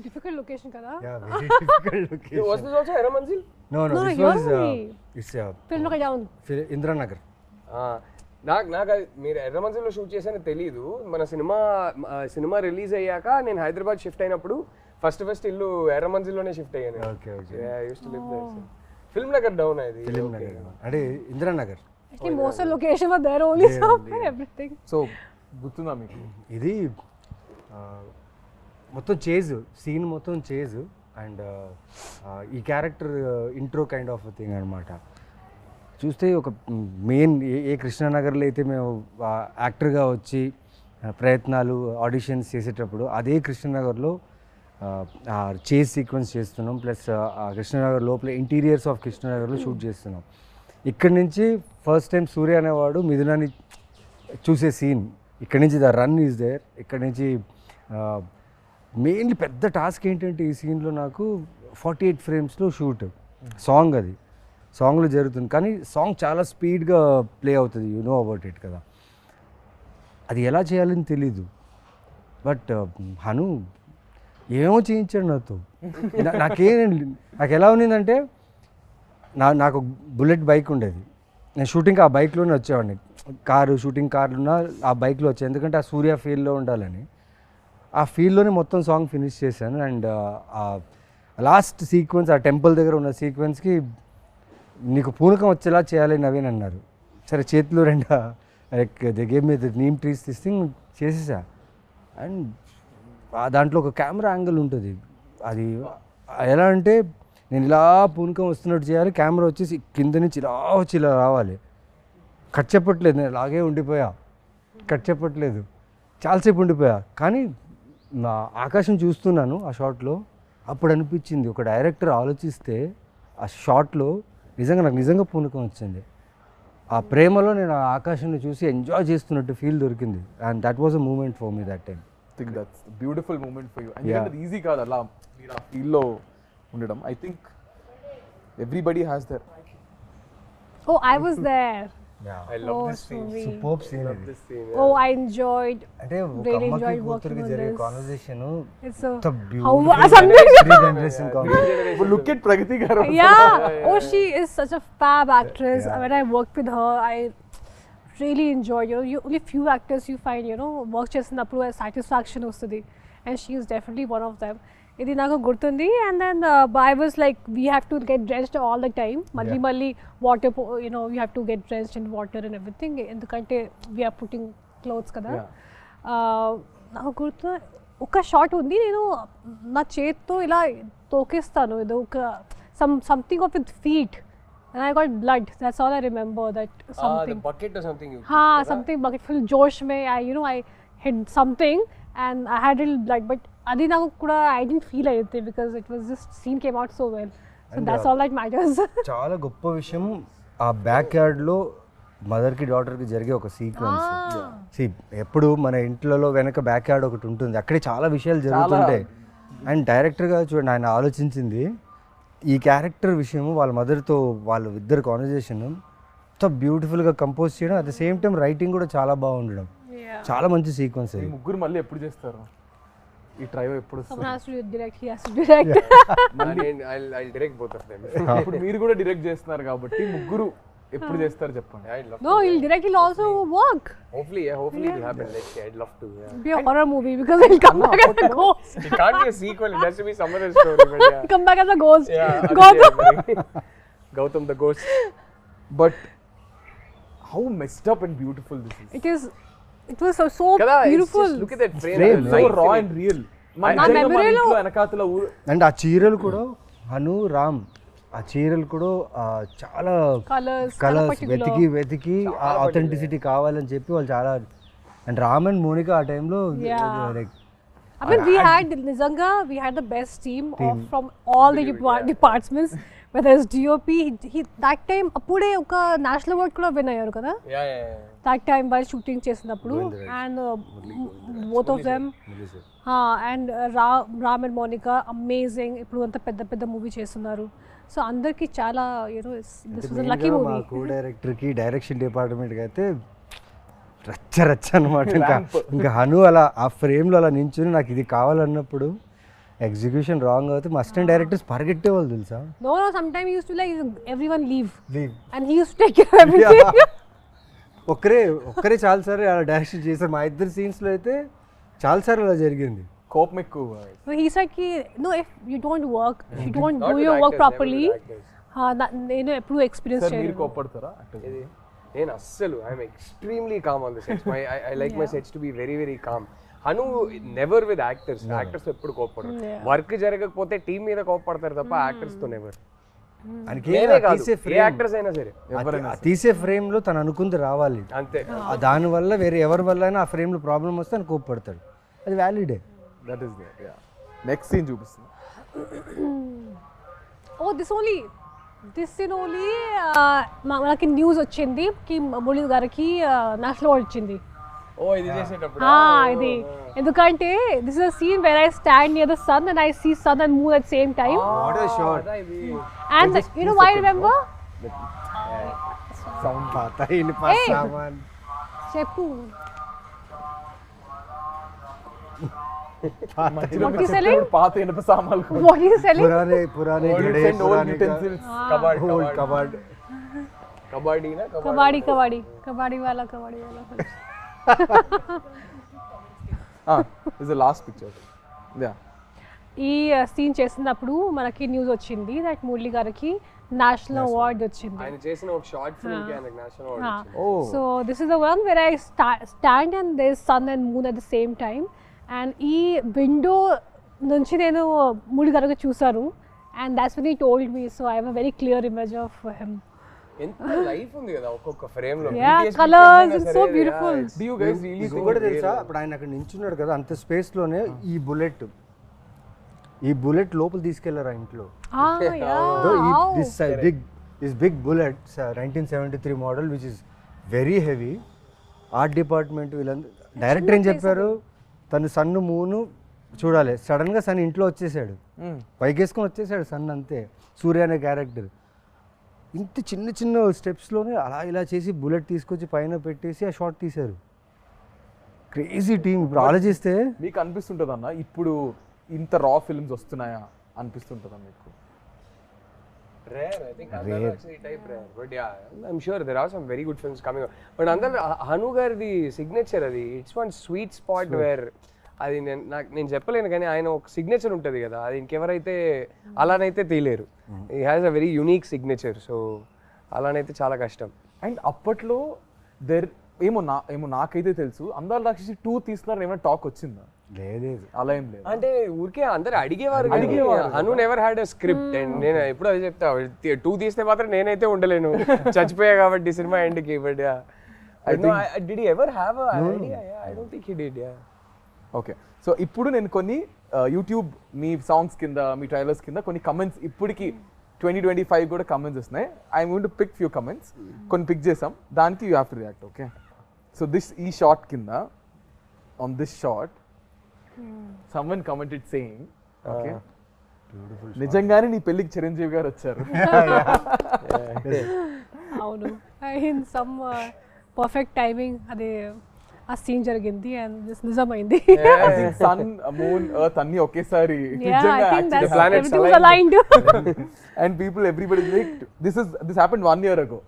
Difficult location, kada? Yeah very difficult location was this also Erra Manzil? No No, this here వాస్ only. It's Film look down. Indranagar. నాకు మీరు ఎర్ర మంజిల్లో shoot చేశానో తెలీదు. మన cinema release అయ్యాక నేను హైదరాబాద్ షిఫ్ట్ అయినప్పుడు ఫస్ట్ ఇల్లు ఎర్ర మంజిల్లోనే షిఫ్ట్ అయ్యాను. Okay okay film Nagar down అది. ఫిలిం నగర్ అంటే Indranagar. Actually, most of the location were there only, so everything. So గుర్తుందా మీకు? ఇది మొత్తం చేజ్ సీన్ మొత్తం చేజ్ అండ్ ఈ character intro kind of thing అనమాట. చూస్తే ఒక మెయిన్ ఏ కృష్ణానగర్లో అయితే మేము యాక్టర్గా వచ్చి ప్రయత్నాలు ఆడిషన్స్ చేసేటప్పుడు అదే కృష్ణానగర్లో చేజ్ సీక్వెన్స్ చేస్తున్నాం. ప్లస్ కృష్ణానగర్ లోపల ఇంటీరియర్స్ ఆఫ్ కృష్ణానగర్లో షూట్ చేస్తున్నాం. ఇక్కడి నుంచి ఫస్ట్ టైం సూర్య అనేవాడు మిథునాన్ని చూసే సీన్. ఇక్కడి నుంచి ద రన్ ఈజ్ దేర్. ఇక్కడి నుంచి మెయిన్లీ పెద్ద టాస్క్ ఏంటంటే ఈ సీన్లో నాకు 48 ఫ్రేమ్స్లో షూట్. సాంగ్ అది సాంగ్లో జరుగుతుంది కానీ సాంగ్ చాలా స్పీడ్గా ప్లే అవుతుంది. యు నో అబౌట్ ఇట్ కదా. అది ఎలా చేయాలని తెలీదు. బట్ హను ఏమో చేయించాడు నాతో. నాకు ఎలా ఉన్నిందంటే నాకు బుల్లెట్ బైక్ ఉండేది. నేను షూటింగ్ ఆ బైక్లోనే వచ్చేవాడిని. షూటింగ్ కార్లున్నా ఆ బైక్లో వచ్చాను. ఎందుకంటే ఆ సూర్య ఫీల్డ్లో ఉండాలని. ఆ ఫీల్డ్లోనే మొత్తం సాంగ్ ఫినిష్ చేశాను. అండ్ లాస్ట్ సీక్వెన్స్ ఆ టెంపుల్ దగ్గర ఉన్న సీక్వెన్స్కి నీకు పూనకం వచ్చేలా చేయాలి నవీన్ అన్నారు. సరే చేతిలో గేమ్ మీద నీమ్ ట్రీస్ తీసి చేసేసా. అండ్ దాంట్లో ఒక కెమెరా యాంగిల్ ఉంటుంది. అది ఎలా అంటే నేను ఇలా పూనకం వస్తున్నట్టు చేయాలి. కెమెరా వచ్చేసి కింద నుంచి ఇలా వచ్చి ఇలా రావాలి. కట్ చెప్పట్లేదు, నేను అలాగే ఉండిపోయా, కట్ చెప్పట్లేదు, చాలాసేపు ఉండిపోయా. కానీ నా ఆకాశం చూస్తున్నాను ఆ షాట్లో, అప్పుడు అనిపించింది ఒక డైరెక్టర్ ఆలోచిస్తే ఆ షాట్లో నాకు నిజంగా పూనకం వచ్చింది. ఆ ప్రేమలో నేను ఆ ఆకాశాన్ని చూసి ఎంజాయ్ చేస్తున్నట్టు ఫీల్ దొరికింది. And that was a moment for me that time. Think that's beautiful moment for you. ఎందుకంటే అది ఈజీ కాదు అలా మీరు ఆ ఫీల్లో ఉండడం. I think everybody has there. Oh, I was there. I love Oh, this scene. sweet. Super scene Love ఇది. this scene. Oh, I enjoyed. అంటే ఒక Really అమ్మకి enjoyed కూతురికి working on జరిగే this. Conversation It's a how something. Generation conversation. Look at Pragathi garu. Yeah. Oh, she is such a fab actress. Yeah. When I worked with her, I really enjoyed. You only few actors you find, work చేసినప్పుడు satisfaction వస్తుంది, and she is definitely one of them. ఇది నాకు గుర్తుంది. And then I was like, we have to get drenched all the time. మళ్ళీ water, you have to get drenched in water and everything. ఎందుకంటే we are putting clothes కదా. నాకు గుర్తు ఒక shot ఉంది, నేను నా చేత్తో ఇలా తోకేస్తాను, ఏదో ఒక something of with feet, and I got blood. That's all I remember. That something. The bucket or something. Something bucket full josh mein. I hit something and I had a little blood, but adi naku kuda I didn't feel anything because it was just scene came out so well. So And that's all that matters. చాలా గొప్ప విషయం ఆ back యార్డ్లో మదర్కి డాటర్కి జరిగే ఒక sequence. ఎప్పుడు మన ఇంట్లలో వెనక బ్యాక్ యార్డ్ ఒకటి ఉంటుంది, అక్కడే చాలా విషయాలు జరుగుతుంటాయి. అండ్ డైరెక్టర్గా చూడండి, ఆయన ఆలోచించింది ఈ క్యారెక్టర్ విషయం, వాళ్ళ మదర్తో వాళ్ళ ఇద్దరు కాన్వర్జేషన్ ఎంతో బ్యూటిఫుల్గా కంపోజ్ చేయడం, at the same time writing కూడా చాలా బాగుండడం. చాలా మంచి సీక్వెన్స్. ఈ ముగ్గురు మళ్ళీ ఎప్పుడు చేస్తారు ఈ ట్రైవ్? ఎప్పుడు Someone has to direct. He has to direct. I'll direct both of them. ఇప్పుడు మీరు కూడా డైరెక్ట్ చేస్తున్నారు కాబట్టి ముగ్గురు ఎప్పుడు చేస్తారు చెప్పండి. I'd love No, he'll direct. He'll also work. Hopefully it'll happen. Let's see. I'd love to. Yeah. It'll be a horror movie because he'll come back as a ghost. It can't be a sequel. It has to be some other story. But yeah. Come back as a ghost. Yeah. Gautam. Gautam the ghost. But how messed up and beautiful this is. It was so Kada, beautiful. just look at that frame. Frame, so రా and real. నా మెమరీలో వెనకాతల and ఆ చీరలు కూడా హను రామ్, ఆ చీరలు కూడా చాలా కలర్స్ వెతికి ఆ ఆథెంటిసిటీ కావాలని చెప్పి వాళ్ళు చాలా. అండ్ రామ్ అండ్ మోనికా ఆ టైంలో like I mean, we had the best team from all the departments, whether it's DOP, he that time appude oka national award kuda win ayyaru kada. Yeah. That time while shooting chesinappudu, and both of them and Ram and Monica amazing. Ippudu anta pedda movie chestunaru. So andarki chala, this was a lucky movie. మా co director కి direction department కి అయితే రచ్చ అనమాట. ఇంకా హను అలా ఆ ఫ్రేమ్లో అలా నించుని నాకు ఇది కావాలన్నప్పుడు ఎగ్జిక్యూషన్ రాంగ్ అవుతే మా అసిస్టెంట్ డైరెక్టర్స్ పరిగెట్టేవాళ్ళు తెలుసా. No, sometimes he used to like everyone leave and he used to take care of everything. ఒక్కరే చాలా సార్లు అలా డైరెక్షన్ చేశారు. మా ఇద్దరు సీన్స్లో అయితే చాలా సార్లు అలా జరిగింది. కోపం ఎక్కువ. So he said no, if you don't work, if you don't Not do with your work actors, properly, never with actors. నేను ఎప్పుడు ఎక్స్పీరియన్స్ సార్ మీరు చేయలేదు. కోపడతారా? నేను అస్సలు I'm extremely calm on the sets. I like my sets to be very very calm. Hanu never with actors. Actors ఎప్పుడు కోపడరు. Work జరగకపోతే టీం మీద కోపడతారు తప్ప యాక్టర్స్ తో నెవర్. యాక్టర్స్ అయినా సరే తీసే ఫ్రేమ్ లో తను అనుకుంది రావాలి అంతే. దాని వల్ల వేరే ఎవరి వల్ల అయినా ఆ ఫ్రేమ్ లో ప్రాబ్లం వస్తే అని కోపడతాడు. అది వ్యాలిడే. That is there. Yeah. Next scene చూపిస్తుంది. Oh, this scene only మనకి న్యూస్ వచ్చింది కి మురళి గారికి నేషనల్ అవార్డ్ వచ్చింది. ఇది చేసేటప్పుడు ఇది ఎందుకంటే this is a scene where I stand near the sun and I see sun and moon at same time. What a shot. And you know why remember sound పాతా in పాసామన్ చెప్పు. What is selling? పాత ఇనుప సామాన్లు. What is selling? పురానే and old utensils. Kabaddi wala is the last picture. Yeah. ఈ scene చేసినప్పుడు మనకి న్యూస్ వచ్చింది దట్ మురళి గారికి నేషనల్ అవార్డ్ వచ్చింది. ఆయన చేసిన ఒక షార్ట్ ఫిల్మ్ కి ఆయనకి నేషనల్ అవార్డ్ వచ్చింది. So this is the one where I stand and there is sun and moon at the same time. And ఈ విండో నుంచి నేను మురళి గారికి చూసాను. And that's when he told me. So I have a very clear image of him. ఎంత life ఉంది కదా ఒక్కొక్క frame లో. Yeah, colours, it's so beautiful. Do you guys really think ఇంకొకటి తెలుసా, ఇప్పుడు ఆయన అక్కడ నించున్నాడు కదా అంత స్పేస్లోనే ఈ బుల్లెట్ లోపల తీసుకెళ్లారు ఆ ఇంట్లో. This big bullet, 1973 model, which is very heavy. Art department వీళ్ళందరూ డైరెక్టర్ ఏం చెప్పారు, తను సన్ను మూను చూడాలి, సడన్గా సన్ ఇంట్లో వచ్చేసాడు, పైకేసుకొని వచ్చేసాడు సన్, అంతే. సూర్య అనే క్యారెక్టర్ ఇంత చిన్న చిన్న స్టెప్స్లోనే అలా ఇలా చేసి బుల్లెట్ తీసుకొచ్చి పైన పెట్టేసి ఆ షాట్ తీశారు. Crazy team. ఇప్పుడు ఆలోచిస్తే మీకు అనిపిస్తుంటుంది అన్న ఇప్పుడు ఇంత రా ఫిల్మ్స్ వస్తున్నాయా అనిపిస్తుంటుందా మీకు? Rare, I think Andala Rakshasi type rare, but yeah, I'm sure there are some very good films coming up. But Andala Hanu gardi signature adi, it's one sweet spot where అది నేను చెప్పలేను కానీ ఆయన ఒక signature ఉంటుంది కదా, అది ఇంకెవరైతే అలానైతే తీయలేరు. He has a very unique signature, so అలానైతే చాలా కష్టం. అండ్ అప్పట్లో ఏమో నాకైతే తెలుసు అందాల రాక్షసి 2 తీస్తున్నారని ఏమైనా టాక్ వచ్చిందా? లేదు, అలా ఏం లేదు. అంటే ఊరికే అందరు అడిగేవారు. Hanu never had a script. And నేను ఎప్పుడు అదే చెప్తా, 2 తీస్తే మాత్రం నేనైతే ఉండలేను, చచ్చిపోయా కాబట్టి సినిమా ఎండ్కి. But did he ever have a idea? Yeah, I don't think he did. Yeah. Okay, so ఇప్పుడు నేను కొన్ని యూట్యూబ్ మీ సాంగ్స్ కింద మీ ట్రైలర్స్ కింద కొన్ని కమెంట్స్ ఇప్పటికి 2025 కూడా కమెంట్స్ వస్తున్నాయి. I'm going to pick few comments. కొన్ని పిక్ చేసాం, దానికి you have to react. Okay, so ఈ షార్ట్ కింద on this short someone commented saying, okay, నిజంగానే నీ పెళ్ళికి చిరంజీవి గారు వచ్చారు. అవును, ఇన్ సమ్ పర్ఫెక్ట్ టైమింగ్ అదే ఆ సీన్ జరిగింది అండ్ నిజమైంది. సన్ మూన్ ఎర్త్ అన్ని ఒకేసారి and people everybody like this happened 1 year ago.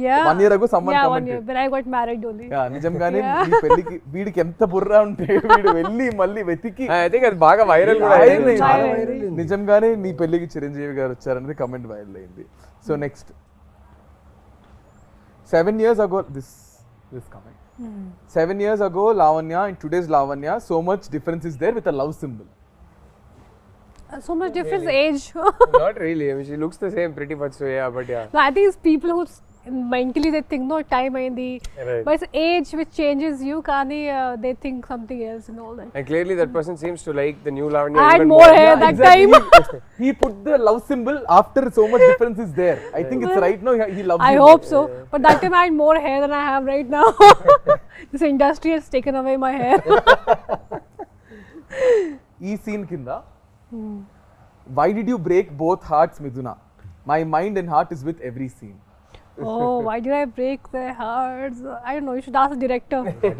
Yeah, 1 year ago someone commented when I got married only. Yeah, నిజంగానే నీ పెళ్ళికి వీడికి ఎంత బుర్ర ఉంటే వీడు వెళ్ళి మళ్ళీ వెతికి I think అది బాగా వైరల్ కూడా అయింది. నిజంగానే నీ పెళ్ళికి చిరంజీవి గారు వచ్చారనేది కమెంట్ వైరల్ అయింది. So next 7 years ago this comment 7 years ago Lavanya and today's Lavanya, so much difference is there with a love symbol. So much difference age. Not really, I mean she looks the same pretty much, so yeah, but yeah. No, I think it's people who mentally they think no time aindi, Right. but it's age which changes you, kani they think something else and all that. And clearly that person seems to like the new Lavanya I had even more hair that Exactly. time. He put the love symbol after so much difference is there. I think it's right now he loves I you hope more. so, but that time I had more hair than I have right now. This industry has taken away my hair. ఈ scene కింద why did you break both hearts, Miduna? My mind and heart is with every scene. Oh, why did I break their hearts? I don't know, you should ask the director.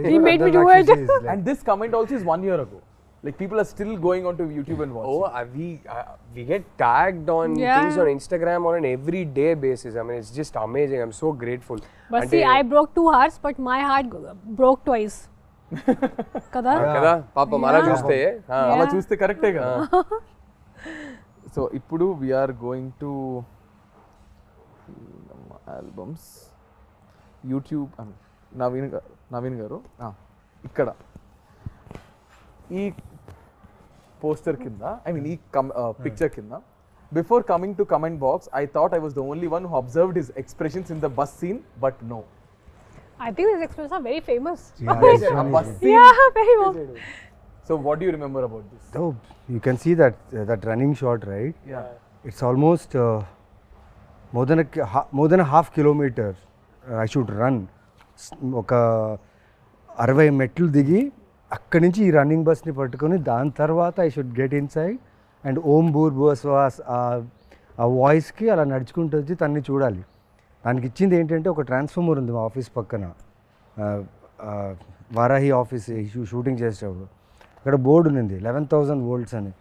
He made me do it. And this comment also is 1 year ago. Like people are still going onto YouTube and watching. We get tagged on Yeah. things on Instagram on an everyday basis. I mean, it's just amazing. I'm so grateful. But see, I broke 2 hearts, but my heart broke twice. Kada? కదా పాపం అలా చూస్తే అలా చూస్తే కరెక్టే కదా. So ఇప్పుడు we are going to albums YouTube Naveen గారు ఇక్కడ ఈ పోస్టర్ కింద ఐ మీన్ ఈ పిక్చర్ కింద before coming to comment box I thought I was the only one who observed his expressions in the bus scene but no. I think these expressions are very famous. Yeah, bus scene. Yeah, very well. So what do you remember about this? Oh, you can see that running shot, right? Yeah. It's almost more than a half kilometer I should run. ఒక 60 మెట్లు దిగి అక్కడి నుంచి ఈ running బస్ని పట్టుకొని దాని తర్వాత I should get inside and ఓం భూర్ భువస్వాస్ ఆ వాయిస్కి అలా నడుచుకుంటూ వచ్చి తన్ని చూడాలి. దానికి ఇచ్చింది ఏంటంటే ఒక ట్రాన్స్ఫార్మర్ ఉంది మా ఆఫీస్ పక్కన, వారాహి ఆఫీస్ షూటింగ్ చేసేటప్పుడు అక్కడ బోర్డు ఉంది 11,000 volts అని.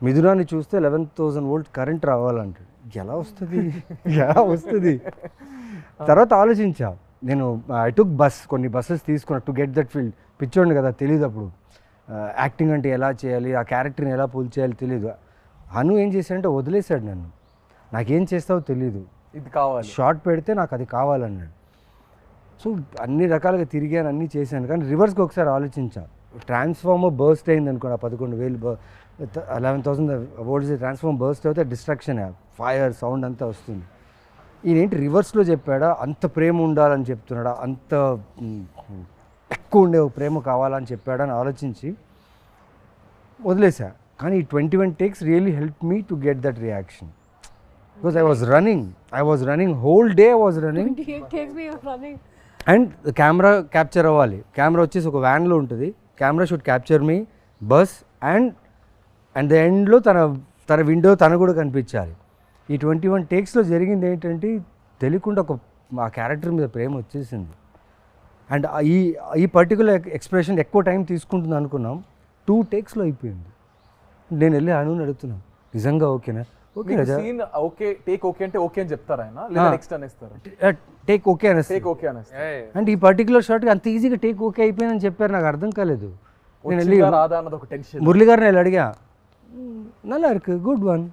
మిథునాన్ని చూస్తే 11,000 volt కరెంట్ రావాలంటాడు. ఎలా వస్తుంది తర్వాత ఆలోచించా నేను. ఐ టుక్ కొన్ని బస్సెస్ తీసుకున్నా టు గెట్ దట్ ఫీల్డ్. పిచ్చోండి కదా, తెలియదు అప్పుడు యాక్టింగ్ అంటే ఎలా చేయాలి, ఆ క్యారెక్టర్ని ఎలా పుల్ చేయాలి తెలియదు. హను ఏం చేశాడంటే వదిలేశాడు నన్ను, నాకేం చేస్తావో తెలీదు, ఇది కావాలి షార్ట్ పెడితే నాకు అది కావాలన్నాడు. సో అన్ని రకాలుగా తిరిగాను, అన్నీ చేశాను. కానీ రివర్స్కి ఒకసారి ఆలోచించా, ట్రాన్స్ఫార్మర్ బర్స్ట్ అయింది అనుకోండి, 11,000 11,000 volts ట్రాన్స్ఫార్మర్ బర్స్ట్ అయితే డిస్ట్రాక్షన్, ఫైర్ సౌండ్ అంతా వస్తుంది. ఈయనేంటి రివర్స్లో చెప్పాడా, అంత ప్రేమ ఉండాలని చెప్తున్నాడా, అంత ఎక్కువ ఉండే ప్రేమ కావాలని చెప్పాడా అని ఆలోచించి వదిలేసా. కానీ ఈ 21 takes really help me to get that reaction. Because I was running whole day I was running. 28 takes me running. And camera capture అవ్వాలి. కెమెరా వచ్చేసి ఒక వ్యాన్లో ఉంటుంది. Camera should capture me bus and the ఎండ్లో తన window తన కూడా కనిపించాలి. ఈ 21 takesలో జరిగింది ఏంటంటే తెలియకుండా ఆ క్యారెక్టర్ మీద ప్రేమ వచ్చేసింది. అండ్ ఈ పర్టికులర్ ఎక్స్ప్రెషన్ ఎక్కువ టైం తీసుకుంటుంది అనుకున్నాం, 2 takesలో అయిపోయింది. నేను వెళ్ళి అనుని అడుగుతున్నాను, నిజంగా ఓకేనా? Okay Raja, scene okay, take okay అంటే ఓకే అని చెప్తారా ఆయన, లేదా నెక్స్ట్ అనేస్తారు? టేక్ ఓకే అనేసి. టేక్ ఓకే అనేస్తారు. అంటే ఈ పర్టికులర్ షాట్కి అంత ఈజీగా టేక్ ఓకే అయిపోయిందని చెప్పారు, నాకు అర్థం కాలేదు. నేను వెళ్ళి రాదా అన్నది ఒక టెన్షన్. మురళి గారిని వెళ్ళి అడిగా, నల్లా ఇருக்கு గుడ్ వన్.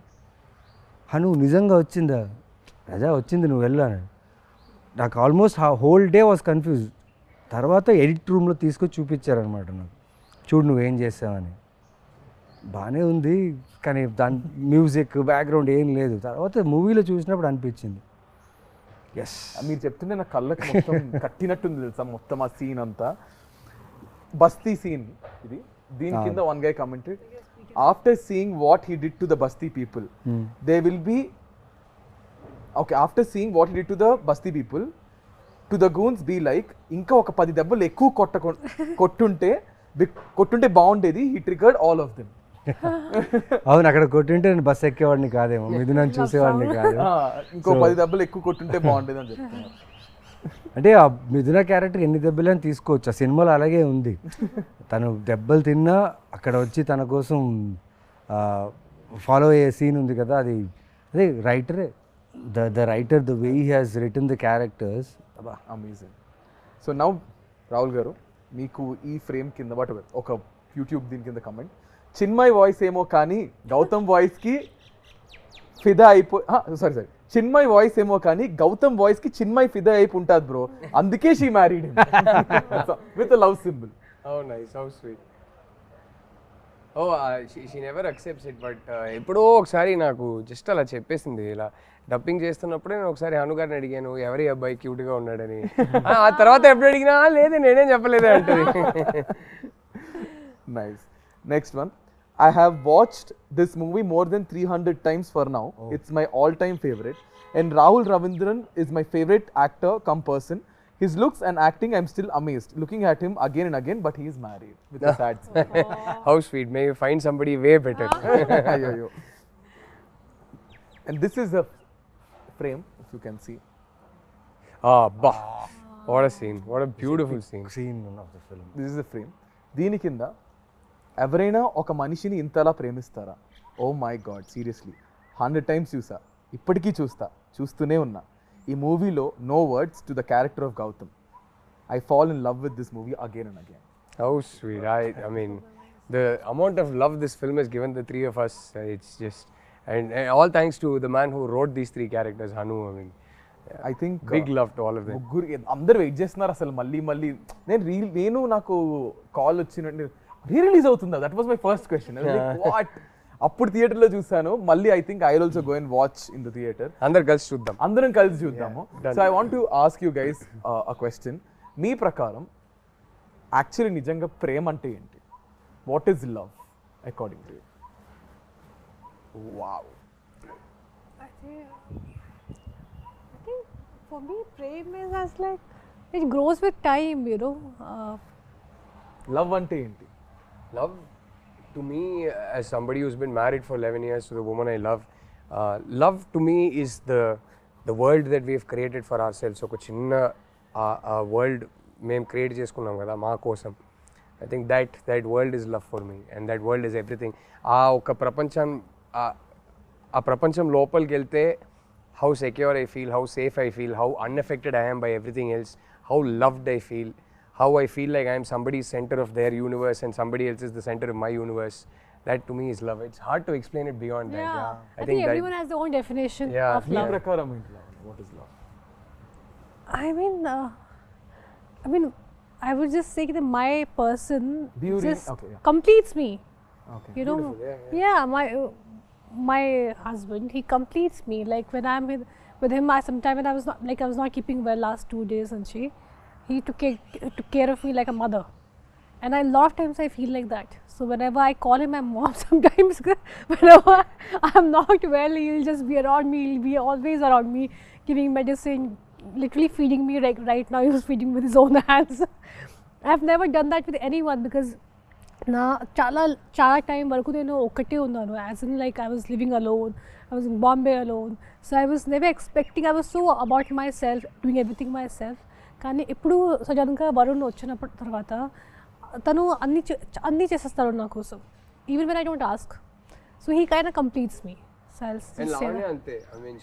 హను నిజంగా వచ్చిందా? రాజా వచ్చింది, నువ్వు వెళ్ళాను. నాకు almost whole day was confuse. తర్వాత ఎడిట్ రూమ్లో తీసుకొచ్చి చూపించారనమాట నాకు, చూడు నువ్వేం చేసావని. బాగానే ఉంది కానీ దాని మ్యూజిక్ బ్యాక్గ్రౌండ్ ఏం లేదు. తర్వాత మూవీలో చూసినప్పుడు అనిపించింది ఎస్. మీరు చెప్తుంటే నా కళ్ళకి మొత్తం కట్టినట్టుంది తెలుసా మొత్తం ఆ సీన్ అంతా. బస్తీ సీన్ ఇది. దీని కింద one guy commented, after seeing what he did to the basti people they will be okay, after seeing what he did to the basti people to the goons be like, ఇంకా ఒక 10 దెబ్బలు ఎక్కువ కొట్టుంటే బాగుండేది. He triggered all of them. అవును, అక్కడ కొట్టుంటే నేను bus ఎక్కేవాడిని కాదేమో, మిథునాన్ని చూసేవాడిని కాదు. ఇంకో 10 దెబ్బలు ఎక్కువ కొట్టుంటే బాగుండేది అని చెప్తున్నారు. అంటే ఆ మిథున క్యారెక్టర్ ఎన్ని దెబ్బలని తీసుకోవచ్చు, ఆ సినిమాలో అలాగే ఉంది. తను దెబ్బలు తిన్నా అక్కడ వచ్చి తన కోసం ఫాలో అయ్యే సీన్ ఉంది కదా, అదే రైటరే, the writer, the way he has written the characters, amazing. So now Rahul garu, మీకు ఈ ఫ్రేమ్ కింద ఒక యూట్యూబ్ దీని కింద కమెంట్, చిన్మయ్ వాయిస్ ఏమో కానీ గౌతమ్ వాయిస్కి ఫిదా సారీ చిన్మయ్ వాయిస్ ఏమో కానీ గౌతమ్ వాయిస్కి చిన్మయ్ ఫిదా అయిపో ఉంటుంది బ్రో, అందుకే she married with love symbol. Oh, nice. How sweet. Oh, she never accepts it, but ఎప్పుడో ఒకసారి నాకు జస్ట్ అలా చెప్పేసింది. ఇలా డబ్బింగ్ చేస్తున్నప్పుడే నేను ఒకసారి హను గారిని అడిగాను, ఎవరి అబ్బాయి క్యూట్గా ఉన్నాడని. ఆ తర్వాత ఎప్పుడు అడిగినా లేదు నేనేం చెప్పలేదే అంటది. Nice. Next one. I have watched this movie more than 300 times for now. It's my all-time favorite. And Rahul Ravindran is my favorite actor come person. His looks and acting, I'm still amazed. Looking at him again and again, but he is married with a sad smile. How sweet. May you find somebody way better. Ayyo. And this is a frame, if you can see. Bah. What a scene. What a beautiful scene. of the film. This is the frame. దీని కింద ఎవరైనా ఒక మనిషిని ఇంతలా ప్రేమిస్తారా? Oh my God, seriously 100 times చూసా, ఇప్పటికీ చూస్తూనే ఉన్నా. ఈ మూవీలో no words to the character of Gautam. I fall in love with this movie again and again. How sweet. I mean, the amount of love this film has given the three of us, it's just, and all thanks to the man who wrote these 3 characters, Hanu. I mean, I think big love to all of them. ముగ్గురు అందరు wait చేస్తున్నారు అసలు మళ్ళీ. నేను నాకు call వచ్చినట్టు release అవుతుందా, that was my first question. What, అప్పుడు థియేటర్లో చూసాను, మళ్ళీ I think I will also go and watch in the theatre. అందరం కలిసి చూద్దాము. So I want to ask you guys a question. మీ ప్రకారం యాక్చువల్లీ నిజంగా ప్రేమ అంటే ఏంటి? What is love according to you? Wow. I think for me, prem is as like it grows with time, you know. Love అంటే ఏంటి? Love, to me, as somebody who's been married for 11 years to the woman I love, love to me is the world that we've created for ourselves. ఒక చిన్న world మేము create చేసుకున్నాం కదా మా కోసం. I think that world is love for me, and that world is everything. ఒక ప్రపంచం లోపలికి వెళ్తే how secure I feel, how safe I feel, how unaffected I am by everything else, how loved I feel, how I feel like I am somebody's center of their universe and somebody else is the center of my universe. That to me is love. It's hard to explain it beyond that. Yeah. I think everyone has their own definition of me love. ప్రకారం ఏంటి love? What is love? I mean, I would just say that my person just completes me. Okay. You know, yeah, my husband, he completes me. Like when I'm with him, sometime when I was not keeping well last 2 days, and he took care of me like a mother. And a lot of times I feel like that. So whenever I call him my mom, sometimes whenever I'm not well, he'll just be around me. He'll be always around me, giving medicine, literally feeding me. Like right now, he was feeding with his own hands. I've never done that with anyone because na chala time varaku nenu okate unnanu. As in like I was living alone. I was in Bombay alone. So I was never expecting. I was so about myself, doing everything myself. కానీ ఎప్పుడు సడన్గా వరుణ్ వచ్చినప్పుడు తర్వాత తను అన్నీ చేసేస్తాడు నా కోసం, even when I don't ask. So he kind of completes me. And Lavanya ante, I mean,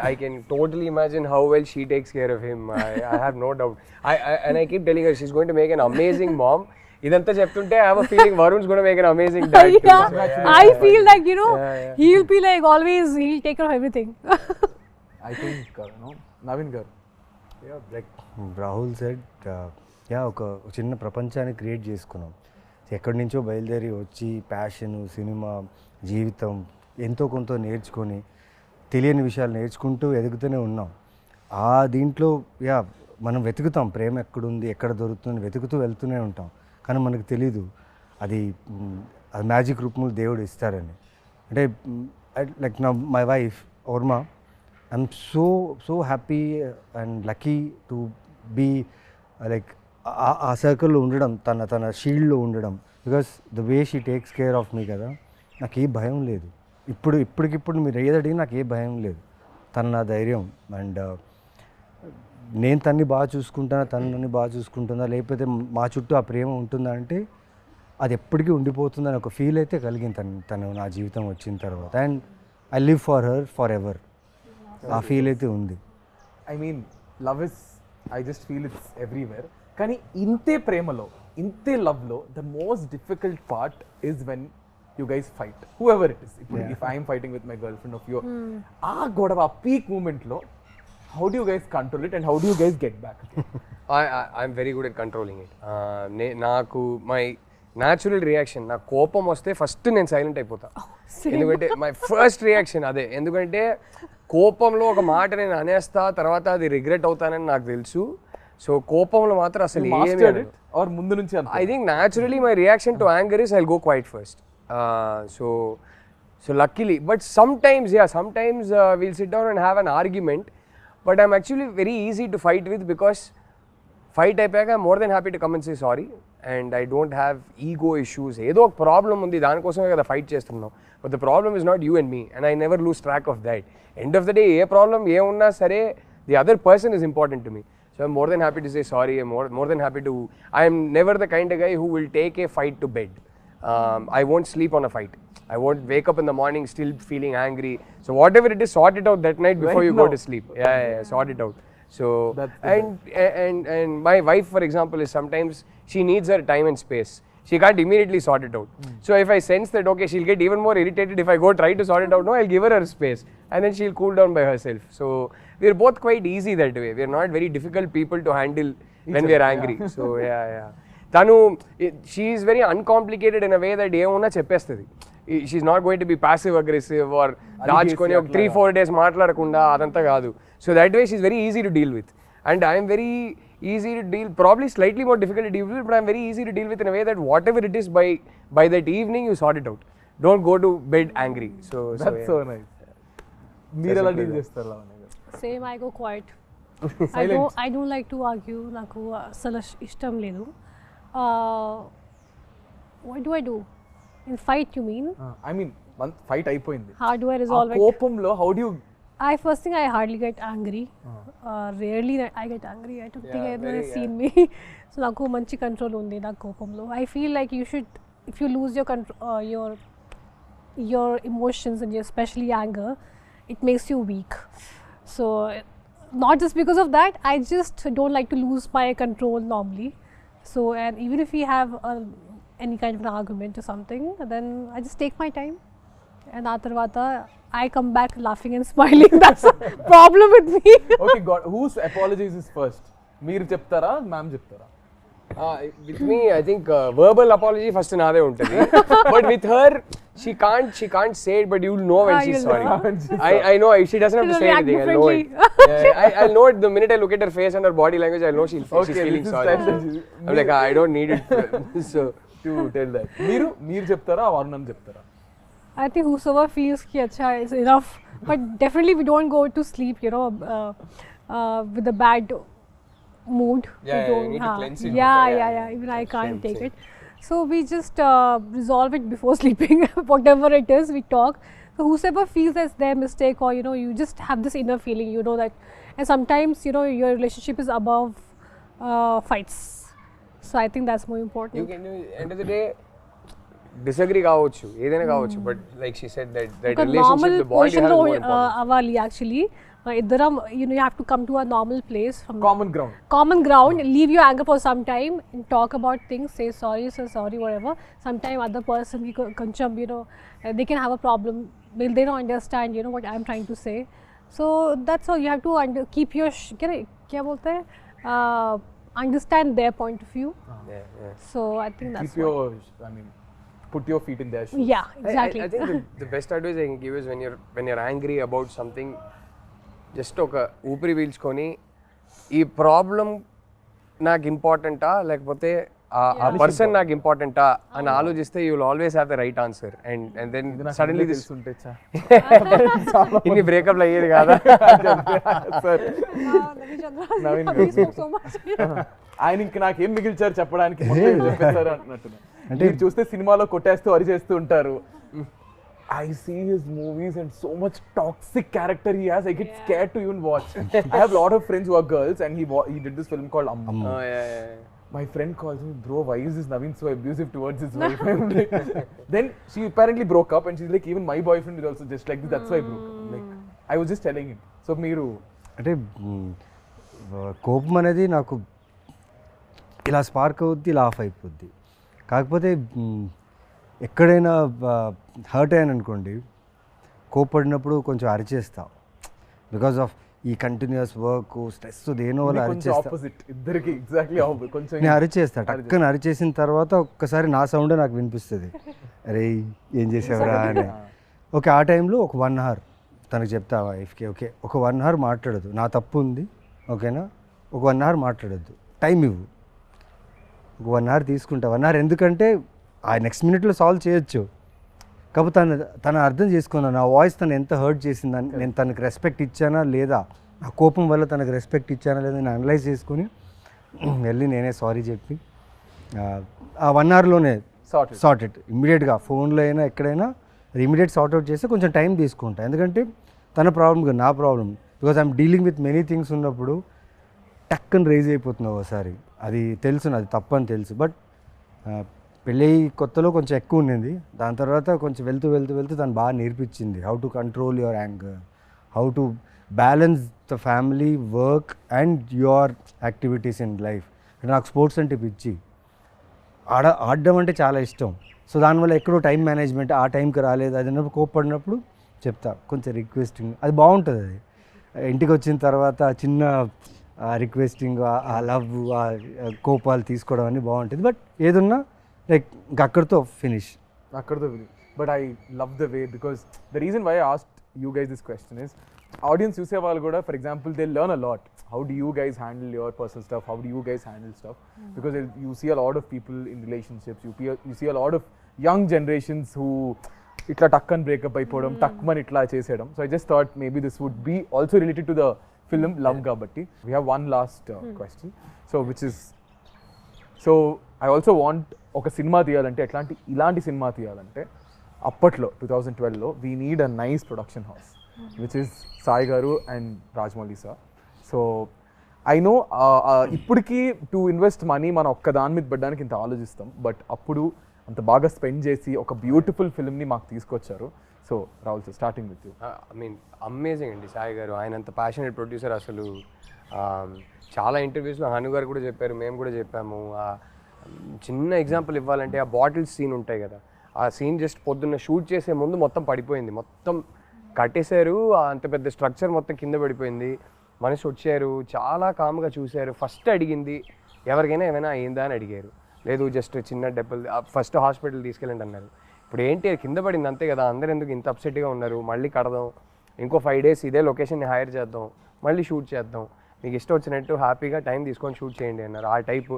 I can totally imagine how well she takes care of him. I have no doubt. And I keep telling her she's going to make an amazing mom. Idantha cheptunte I have a feeling Varun's going to make an amazing dad too. Yeah, I feel like, you know, he'll be like always, he'll take care of everything. I think, Naveen garu. Yeah, like Rahul said, ఒక చిన్న ప్రపంచాన్ని create చేసుకున్నాం. ఎక్కడి నుంచో బయలుదేరి వచ్చి passion, cinema, జీవితం ఎంతో కొంత నేర్చుకొని తెలియని విషయాలు నేర్చుకుంటూ ఎదుగుతూనే ఉన్నాం. ఆ దీంట్లో మనం వెతుకుతాం ప్రేమ ఎక్కడుంది, ఎక్కడ దొరుకుతుంది, వెతుకుతూ వెళ్తూనే ఉంటాం. కానీ మనకు తెలీదు అది మ్యాజిక్ రూపంలో దేవుడు ఇస్తారని. అంటే లైక్ నా my wife Varma, I'm so happy and lucky to be like ఆ సర్కిల్లో ఉండడం, తన షీల్డ్లో ఉండడం. Because the way she takes care of me కదా, నాకు ఏ భయం లేదు. ఇప్పటికిప్పుడు మీరు ఏది అడిగినా నాకు ఏ భయం లేదు. తను నా ధైర్యం. అండ్ నేను తన్ని బాగా చూసుకుంటానా, తను నన్ను బాగా చూసుకుంటుందా, లేకపోతే మా చుట్టూ ఆ ప్రేమ ఉంటుందా అంటే అది ఎప్పటికీ ఉండిపోతుందని ఒక ఫీల్ అయితే కలిగింది తను నా జీవితం వచ్చిన తర్వాత. And I live for her for ever. ఆ ఫీల్ అయితే ఉంది. I mean love is, I just feel it's everywhere. కానీ ఇంతే ప్రేమలో, ఇంతే లవ్లో the most difficult part is when you guys fight, whoever it is. If I am fighting with my girlfriend, of you, గొడవ peak moment లో how do you guys control it and how do you guys get back? I'm very good at controlling it. నాకు my natural reaction, నా కోపం వస్తే first నేను silent అయిపోతా. ఎందుకంటే my first reaction అదే. ఎందుకంటే కోపంలో ఒక మాట నేను అనేస్తా, తర్వాత అది రిగ్రెట్ అవుతానని నాకు తెలుసు. సో కోపంలో మాత్రం అసలు ఏమి ముందు నుంచి I think naturally my reaction to anger is I'll go quiet first. So luckily, but sometimes we'll sit down and have an argument, but I'm actually very easy to fight with because fight అయిపోయాక I'm more than happy to come and say sorry, and I don't have ego issues. ఏదో ఒక problem ఉంది, దానికోసమే కదా fight చేస్తున్నాం. But the problem is not you and me, and I never lose track of that. End of the day, A problem ఏమున్నా సరే the other person is important to me. So I'm more than happy to say sorry. I'm more than happy to. I am never the kind of guy who will take a fight to bed. I won't sleep on a fight. I won't wake up in the morning still feeling angry. So whatever it is, sort it out that night before you go to sleep. Yeah, sort it out. So and my wife, for example, is sometimes she needs her time and space. She can't immediately sort it out. So if I sense that okay, she'll get even more irritated if I go try to sort it out, no, I'll give her space, and then she'll cool down by herself. So we're both quite easy that way. We're not very difficult people to handle when we're angry. So yeah. Tanu, she is very uncomplicated in a way that ఏమన్నా చెప్పేస్తుంది. She's not going to be passive aggressive or దాచుకొని 3-4 days మాట్లాడకుండా అదంతా కాదు. So that way she's very easy to deal with, and I am very easy to deal, probably slightly more difficult to deal with, but I'm very easy to deal with in a way that whatever it is, by that evening you sort it out. Don't go to bed angry. That's so nice. మీరు ఎలా deal చేస్తారు లావణ్య గారు? Same, I go quiet. I don't like to argue. నాకు అసలు ఇష్టం లేదు. What do I do? In fight, you mean? I mean, fight అయిపోయింది. How do I resolve it? కోపంలో how do you? First thing, I hardly get angry. Rarely I get angry. I don't think anyone has seen me. So నాకు మంచి control ఉంది నా కోపంలో. I feel like you should, if you lose your control, your emotions and especially anger, it makes you weak. So not just because of that, I just don't like to lose my control normally. So, and even if we have any kind of an argument or something, then I just take my time, and atarvata I come back laughing and smiling. That's a problem with me. Okay, God, whose apologies is first? మీరు చెప్తారా, ma'am చెప్తారా? With me, I think verbal apology first naade untadi. But with her, she can't say it, but you'll know when she's sorry. I know she doesn't have to say anything. I'll know it. I'll know it the minute I look at her face and her body language. I'll know she's feeling sorry. I'm like, I don't need it. So to tell that. మీరు చెప్తారా వరుణ్ అని చెప్తారా? I think whosoever feels ki acha is enough, but definitely we don't go to sleep, with a bad mood. Yeah, you need to cleanse it Yeah. Even I can't take it. So we just resolve it before sleeping. Whatever it is, we talk. So whosoever feels that's their mistake, or you just have this inner feeling, that. And sometimes your relationship is above fights. So I think that's more important. you can, end of the day, disagree కావచ్చు, ఏదైనా కావచ్చు, but like she said that relationship, the bond you have is more important. Avali actually. Iddaram, you have to come to a normal place from common ground, leave your anger for some time and talk about things, say sorry, whatever. Sometime other person koncham, they can have a problem, they don't understand what I'm trying to say. So that's all. You have to keep your kya bolte hai, understand their point of view. Yeah. So I think that's keep your put your feet in their shoes. Yeah, exactly. I think the best advice I can give is when you're angry about something, just ఒక ఊపిరి పీల్చుకొని ఈ problem నాకు ఇంపార్టెంటా లేకపోతే ఆ person నాకు ఇంపార్టెంటా అని ఆలోచిస్తే you will always have the right answer. And then suddenly ఇన్ని బ్రేకప్లు అయ్యేది కాదా సార్? ఆయన ఇంక నాకేం మిగిల్చారు చెప్పడానికి చెప్పేశారు అంటున్నారు. అంటే మీరు చూస్తే సినిమాలో కొట్టేస్తూ అరి చేస్తూ ఉంటారు. I see his movies and so much toxic character he has. I get scared to even watch. I have a lot of friends who are girls, and he did this film called Amma. Oh yeah. My friend calls me, bro, why is this Naveen so abusive towards his wife? Then she apparently broke up, and she's like, even my boyfriend is also just like this. That's why I broke up. Like, I was just telling him. So మీరు అంటే కోపం అనేది నాకు ఇలా spark అవుద్ది, ఇలా of అయిపోద్ది. కాకపోతే ఎక్కడైనా హర్ట్ అయ్యాను అనుకోండి, కోపడినప్పుడు కొంచెం అరిచేస్తా. బికాస్ ఆఫ్ ఈ కంటిన్యూస్ వర్క్, స్ట్రెస్, దేనో వల్ల అరిచేస్తా. నేను అరిచేస్తా. టక్కన అరిచేసిన తర్వాత ఒక్కసారి నా సౌండే నాకు వినిపిస్తుంది, అరే ఏం చేసావురా అని. ఓకే, ఆ టైంలో ఒక 1 hour తనకు చెప్తా వైఫ్కి, ఓకే ఒక 1 hour మాట్లాడద్దు, నా తప్పు ఉంది, ఓకేనా, ఒక 1 hour మాట్లాడద్దు, టైం ఇవ్వు. ఒక 1 hour తీసుకుంటా. 1 hour ఎందుకంటే ఆ నెక్స్ట్ మినిట్లో సాల్వ్ చేయొచ్చు. కాకపోతే తను అర్థం చేసుకున్నాను నా వాయిస్ తను ఎంత హర్ట్ చేసిందని, నేను తనకు రెస్పెక్ట్ ఇచ్చానా లేదా, ఆ కోపం వల్ల తనకు రెస్పెక్ట్ ఇచ్చానా లేదా నేను అనలైజ్ చేసుకుని వెళ్ళి నేనే సారీ చెప్పి ఆ 1 hourలోనే సార్ట్ ఇట్ ఇమ్మీడియట్గా. ఫోన్లో అయినా ఎక్కడైనా అది ఇమ్మీడియట్ సార్ట్ అవుట్ చేస్తే కొంచెం టైం తీసుకుంటా. ఎందుకంటే తన ప్రాబ్లం కాదు, నా problem. Because I'm dealing with many things ఉన్నప్పుడు టక్కని రైజ్ అయిపోతున్నావు ఒకసారి. అది తెలుసు, అది తప్పని తెలుసు. బట్ పెళ్ళి కొత్తలో కొంచెం ఎక్కువ ఉండింది. దాని తర్వాత కొంచెం వెళ్తూ తను బాగా నేర్పించింది how to control your anger, how to balance the family, work and your activities in life. నాకు స్పోర్ట్స్ అంటే పిచ్చి, ఆడడం అంటే చాలా ఇష్టం. సో దానివల్ల ఎక్కడో టైం మేనేజ్మెంట్, ఆ టైంకి రాలేదు, అది కోప్పడినప్పుడు చెప్తా కొంచెం రిక్వెస్టింగ్, అది బాగుంటుంది. అది ఇంటికి వచ్చిన తర్వాత చిన్న రిక్వెస్టింగ్, ఆ లవ్, ఆ కోపాలు తీసుకోవడం అన్నీ బాగుంటుంది. బట్ ఏదున్నా లైక్ అక్కడితో finish. But I love the way, because the reason why I asked you guys this question is, audience చూసే వాళ్ళు కూడా, for example, they learn a lot. How do you guys handle your personal stuff? How do you guys handle stuff? Because you see a lot of people in relationships. You see a lot of young generations who itla takkan break up అయిపోవడం, takman itla చేసేయడం. So I just thought maybe this would be also related to the film Love Kabatti. We have one last question. So which is, so I also want ఒక cinema తీయాలంటే ఇలాంటి cinema తీయాలంటే అప్పట్లో 2012లో we need a nice production house, which is Sai గారు and Rajamouli sir. So I know ఇప్పటికీ to invest money మనం ఒక్క దాని మీద పెట్టడానికి ఇంత ఆలోచిస్తాం, బట్ అప్పుడు అంత బాగా స్పెండ్ చేసి ఒక బ్యూటిఫుల్ ఫిల్మ్ని మాకు తీసుకొచ్చారు. So Rahul sir, starting with you. I mean amazing అండి సాయి గారు, ఆయన అంత ప్యాషనేట్ ప్రొడ్యూసర్. అసలు చాలా ఇంటర్వ్యూస్లో హను గారు కూడా చెప్పారు, మేము కూడా చెప్పాము. చిన్న ఎగ్జాంపుల్ ఇవ్వాలంటే ఆ బాటిల్స్ సీన్ ఉంటాయి కదా, ఆ సీన్ జస్ట్ పొద్దున్న షూట్ చేసే ముందు మొత్తం పడిపోయింది, మొత్తం కట్టేశారు, అంత పెద్ద స్ట్రక్చర్ మొత్తం కింద పడిపోయింది. మనిషి వచ్చారు, చాలా కామ్గా చూశారు. ఫస్ట్ అడిగింది ఎవరికైనా ఏమైనా అయిందా అని అడిగారు. లేదు జస్ట్ చిన్న దెబ్బలు, ఫస్ట్ హాస్పిటల్ తీసుకెళ్ళండి అన్నారు. ఇప్పుడు ఏంటి కింద పడింది అంతే కదా, అందరు ఎందుకు ఇంత అప్సెట్గా ఉన్నారు, మళ్ళీ కడదాం, ఇంకో 5 days ఇదే లొకేషన్ని హైర్ చేద్దాం, మళ్ళీ షూట్ చేద్దాం, మీకు ఇష్టం వచ్చినట్టు హ్యాపీగా టైం తీసుకొని షూట్ చేయండి అన్నారు. ఆ టైపు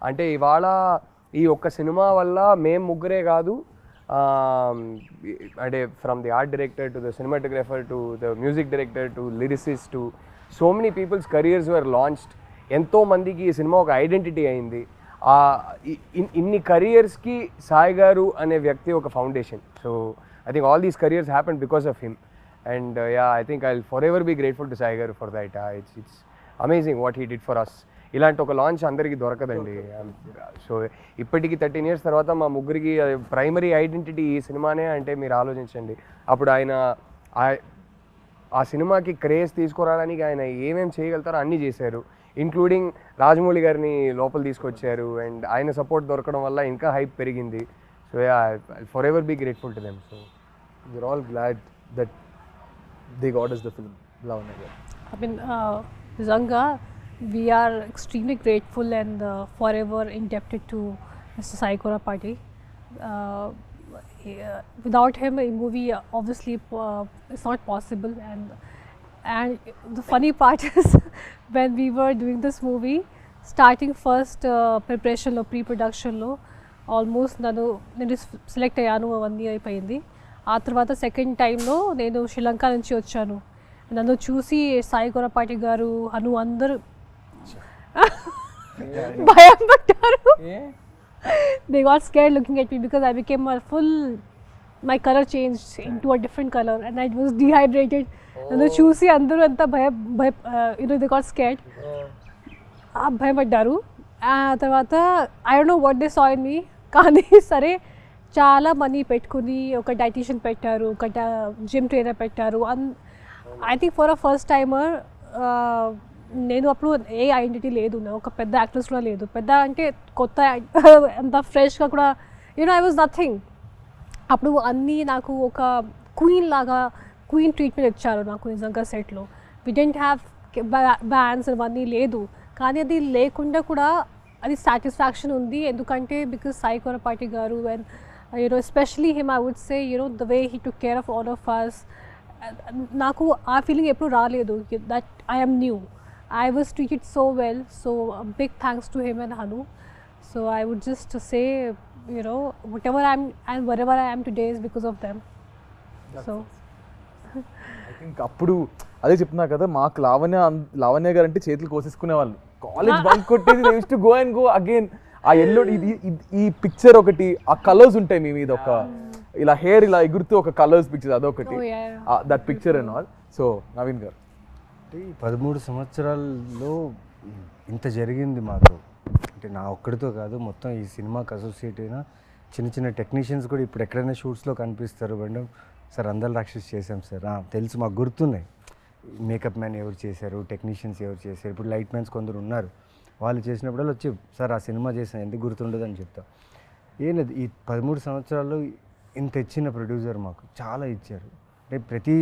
అంటే ఇవాళ ఈ ఒక్క సినిమా వల్ల మేము ముగ్గురే కాదు, అంటే from the art director to the cinematographer to the music director to lyricist to so many peoples careers were launched. ఎంతోమందికి ఈ సినిమా ఒక ఐడెంటిటీ అయింది. ఇన్ని కెరియర్స్కి సాయి గారు అనే వ్యక్తి ఒక foundation. So I think all these careers happen because of him. And I think I will forever be grateful to Sai garu for that. It's amazing what he did for us. ఇలాంటి ఒక launch అందరికీ దొరకదండి. So ఇప్పటికీ 13 years తర్వాత మా ముగ్గురికి primary identity ఈ సినిమానే అంటే మీరు ఆలోచించండి. అప్పుడు ఆయన ఆ సినిమాకి క్రేజ్ తీసుకురావడానికి ఆయన ఏమేమి చేయగలుగుతారో అన్నీ చేశారు. ఇంక్లూడింగ్ రాజమౌళి గారిని లోపల తీసుకొచ్చారు. అండ్ ఆయన సపోర్ట్ దొరకడం వల్ల ఇంకా హైప్ పెరిగింది. So forever be grateful to them. So we're all glad that they got us the film. Lavanya garu. I mean, Zanga, we are extremely grateful and forever indebted to Mr. Sai Tripathi. Without him, a movie obviously is not possible. And the funny part is when we were doing this movie, starting first preparation lo, pre-production lo, almost నేను select అయ్యాను, 1 year అయిపోయింది. ఆ తర్వాత second టైంలో నేను శ్రీలంక నుంచి వచ్చాను. నన్ను చూసి సాయి కొరపాటి గారు, హను అందరూ భయం పడ్డారు. They got scared looking at me because I became a full, my color changed into a different color and I was dehydrated. నన్ను చూసి అందరూ అంతా they got scared. భయపడ్డారు. ఆ తర్వాత I don't know what they saw in me. కానీ సరే చాలా మనీ పెట్టుకుని ఒక డైటీషియన్ పెట్టారు, ఒక జిమ్ ట్రైనర్ పెట్టారు. I think for a first timer నేను అప్పుడు ఏ ఐడెంటిటీ లేదు, ఒక పెద్ద యాక్ట్రెస్ కూడా లేదు. పెద్ద అంటే కొత్త అంత ఫ్రెష్గా కూడా ఐ వాజ్ నథింగ్. అప్పుడు అన్నీ నాకు ఒక క్వీన్ ట్రీట్మెంట్ ఇచ్చారు నాకు నిజంగా సెట్లో. వి డెంట్ హ్యావ్ బ్యాండ్స్ అవన్నీ లేదు, కానీ అది లేకుండా కూడా అది సాటిస్ఫాక్షన్ ఉంది. ఎందుకంటే because Sai Korapati garu and especially him I would say the way he took care of all of us. నాకు ఆ ఫీలింగ్ ఎప్పుడు రాలేదు that I am new. I was treated so well, so a big thanks to him and Hanu. So I would just say, whatever I am and wherever I am today is because of them. So I think అప్పుడు అదే చెప్తున్నా కదా, మాకు లావణ్య గారు అంటే చేతులు కోసేసుకునే వాళ్ళు. College bunk కొట్టేది, they used to go and go again. ఆ ఎల్లో ఈ పిక్చర్ ఒకటి, ఆ కలర్స్ ఉంటాయి మీ మీద, ఒక ఇలా హెయిర్ ఇలా ఎగురుతూ ఒక కలర్స్ పిక్చర్, అదొకటి, that picture and all. So Naveen గారు, 13 సంవత్సరాల్లో ఇంత జరిగింది మాతో. అంటే నా ఒక్కడితో కాదు, మొత్తం ఈ సినిమాకి అసోసియేట్ అయిన చిన్న చిన్న టెక్నీషియన్స్ కూడా ఇప్పుడు ఎక్కడైనా షూట్స్లో కనిపిస్తారు. మేడం సార్ అందల రాక్షసి చేసాం సార్, తెలుసు మాకు గుర్తున్నాయి. మేకప్ మ్యాన్ ఎవరు చేశారు, టెక్నీషియన్స్ ఎవరు చేశారు, ఇప్పుడు లైట్ మ్యాన్స్ కొందరు ఉన్నారు, వాళ్ళు చేసినప్పుడల్లా వచ్చి సార్ ఆ సినిమా చేసాను, ఎందుకు గుర్తుండదు అని చెప్తా. ఏం లేదు, ఈ 13 సంవత్సరాల్లో ఇంత ఇచ్చిన ప్రొడ్యూసర్ మాకు చాలా ఇచ్చారు. అంటే ప్రతి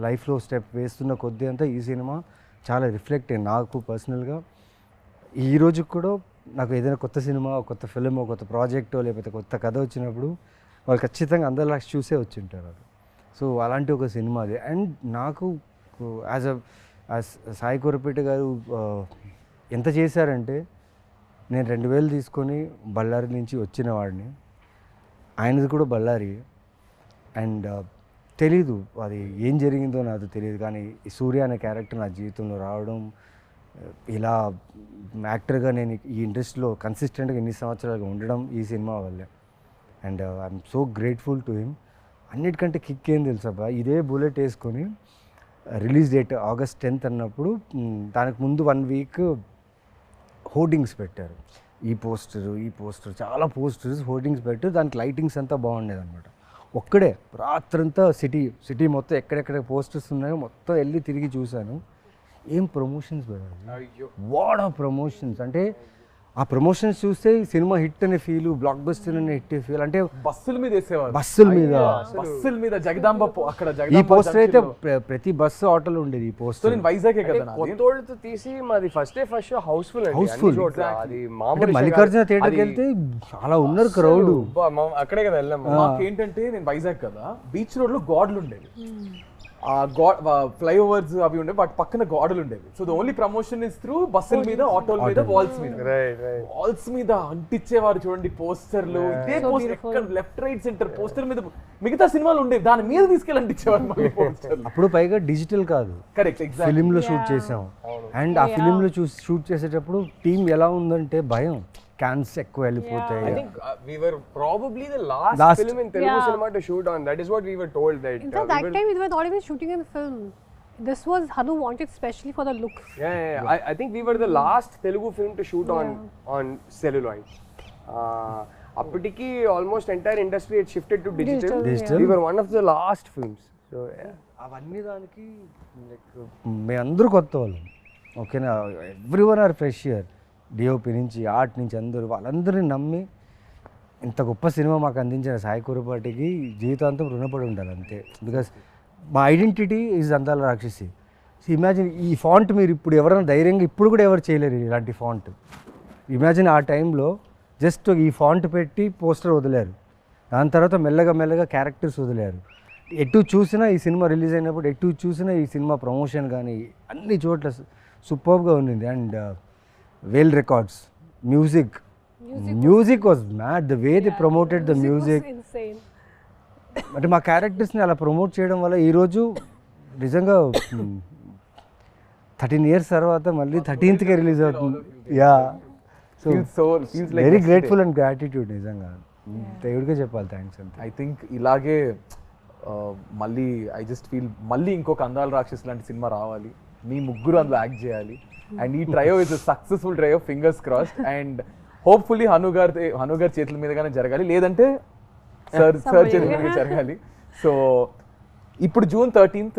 లైఫ్లో స్టెప్ వేస్తున్న కొద్దీ అంతా ఈ సినిమా చాలా రిఫ్లెక్ట్ అయ్యింది నాకు పర్సనల్గా. ఈ రోజుకి కూడా నాకు ఏదైనా కొత్త సినిమా, కొత్త ఫిలిం, కొత్త ప్రాజెక్టో లేకపోతే కొత్త కథ వచ్చినప్పుడు వాళ్ళు ఖచ్చితంగా అందరిలా చూసే వచ్చి ఉంటారు అది. సో అలాంటి ఒక సినిమా అది. అండ్ నాకు యాజ్ సాయి కొరపేట గారు ఎంత చేశారంటే, నేను 2000 తీసుకొని బళ్ళారి నుంచి వచ్చిన వాడిని, ఆయనది కూడా బళ్ళారి. అండ్ తెలీదు అది ఏం జరిగిందో నాకు తెలియదు, కానీ ఈ సూర్య అనే క్యారెక్టర్ నా జీవితంలో రావడం, ఇలా యాక్టర్గా నేను ఈ ఇండస్ట్రీలో కన్సిస్టెంట్గా ఇన్ని సంవత్సరాలుగా ఉండడం ఈ సినిమా వల్లే. And I'm so grateful to him. అన్నిటికంటే కిక్ ఏం తెలుసా, ఇదే బుల్లెట్ వేసుకొని రిలీజ్ డేట్ August 10th అన్నప్పుడు దానికి ముందు 1 week హోర్డింగ్స్ పెట్టారు. ఈ పోస్టర్ చాలా పోస్టర్స్ హోర్డింగ్స్ పెట్టారు, దానికి లైటింగ్స్ అంతా బాగుండేది అనమాట. ఒక్కడే రాత్రంతా సిటీ మొత్తం ఎక్కడెక్కడ పోస్టర్స్ ఉన్నాయో మొత్తం వెళ్ళి తిరిగి చూశాను. ఏం ప్రమోషన్స్ పెట్టారు, వాట్ ఆర్ ప్రమోషన్స్. అంటే ఆ ప్రమోషన్స్ చూస్తే ఈ సినిమా హిట్ అనే ఫీల్, బ్లాక్ బస్టర్ అనే హిట్ ఫీల్. అంటే బస్సుల మీద వేసేవారు, బస్సుల మీద బస్సుల మీద జగదాంబ అక్కడ ఈ జగదాంబ పోస్టర్ అయితే ప్రతి బస్సు ఆటోలో ఉండేది ఈ సో పోస్టర్. నేను వైజాగే కదా నాది. కొత్తోళ్ళతో తీసి మాది ఫస్ట్ షో హౌస్ఫుల్ అండి, Housefull. అన్ని చోట్ల. అది అంటే మామూలు మల్లికార్జున థియేటర్కి వెళ్తే చాలా ఉన్నారు క్రౌడ్. అక్కడే కదా వెళ్ళాం. మాకేంటంటే నేను వైజాగ్ కదా, బీచ్ రోడ్ లో గోడలు ఉండేవి, ఆ ఫ్లైఓవర్స్ అవి ఉండేవి, వాటి పక్కన గోడలు ఉండేవి. So the only promotion is through బస్సుల మీద, ఆటోల మీద, వాల్స్ మీద. వాల్స్ మీద అంటించేవారు చూడండి పోస్టర్లు. ఇదే పోస్టర్ ఎక్కడ లెఫ్ట్ రైట్ సెంటర్ పోస్టర్ మీద మిగతా సినిమాలు ఉండేవి, దాని మీద తీసుకెళ్ళి అంటించేవారు మళ్ళీ పోస్టర్లు. అప్పుడు పైగా డిజిటల్ కాదు, కరెక్ట్, ఎగ్జాక్ట్. ఫిలిం లో షూట్ చేసాం. అండ్ ఆ ఫిలిం లో షూట్ చేసేటప్పుడు టీం ఎలా ఉందంటే భయం, క్యాన్స్ ఎక్కువ వెళ్ళిపోతాయి. I think we were probably the last film in Telugu cinema to shoot on. That is what we were told. That In fact, that time we were not even shooting in film. This was Hanu wanted specially for the look. Yeah. I think we were the last Telugu film to shoot on celluloid. అప్పటికి almost entire industry had shifted to digital. We were one of the last films. So అవన్నీ దానికి మేమందరూ కొత్త వాళ్ళం. ఓకేనా, every one or fresh year. DOP నుంచి, art నుంచి అందరూ, వాళ్ళందరినీ నమ్మి ఇంత గొప్ప సినిమా మాకు అందించిన సాయి కురపాటికి జీవితాంతం రుణపడి ఉండాలి అంతే. బికాస్ మా ఐడెంటిటీ ఈజ్ అందాల రాక్షసి. ఇమాజిన్ ఈ ఫాంట్ మీరు ఇప్పుడు ఎవరైనా ధైర్యంగా ఇప్పుడు కూడా ఎవరు చేయలేరు ఇలాంటి ఫాంట్. ఇమాజిన్ ఆ టైంలో జస్ట్ ఈ ఫాంట్ పెట్టి పోస్టర్ వదిలేరు, దాని తర్వాత మెల్లగా మెల్లగా క్యారెక్టర్స్ వదిలేరు. ఎటు చూసినా ఈ సినిమా రిలీజ్ అయినప్పుడు ఎటు చూసినా ఈ సినిమా ప్రమోషన్ కానీ అన్ని చోట్ల సూపర్గా ఉండింది. And well records, music was mad, the way they promoted the music was insane. అంటే మా క్యారెక్టర్స్ని అలా ప్రమోట్ చేయడం వల్ల ఈరోజు నిజంగా 13 years తర్వాత మళ్ళీ 13th రిలీజ్ అవుతుంది. Yeah, so very grateful and gratitude. నిజంగా దేవుడికే చెప్పాలి థ్యాంక్స్ అంతే. ఐ థింక్ ఇలాగే మళ్ళీ ఐ జస్ట్ ఫీల్ మళ్ళీ ఇంకొక అందాల రాక్షస్ లాంటి సినిమా రావాలి, మీ ముగ్గురు అందులో యాక్ట్ చేయాలి. అండ్ ఈ trio is successful trio, fingers crossed. And hopefully Hanu గారి చేతుల మీదగానే జరగాలి, లేదంటే సార్ చేతుల మీద జరగాలి. సో ఇప్పుడు June 13th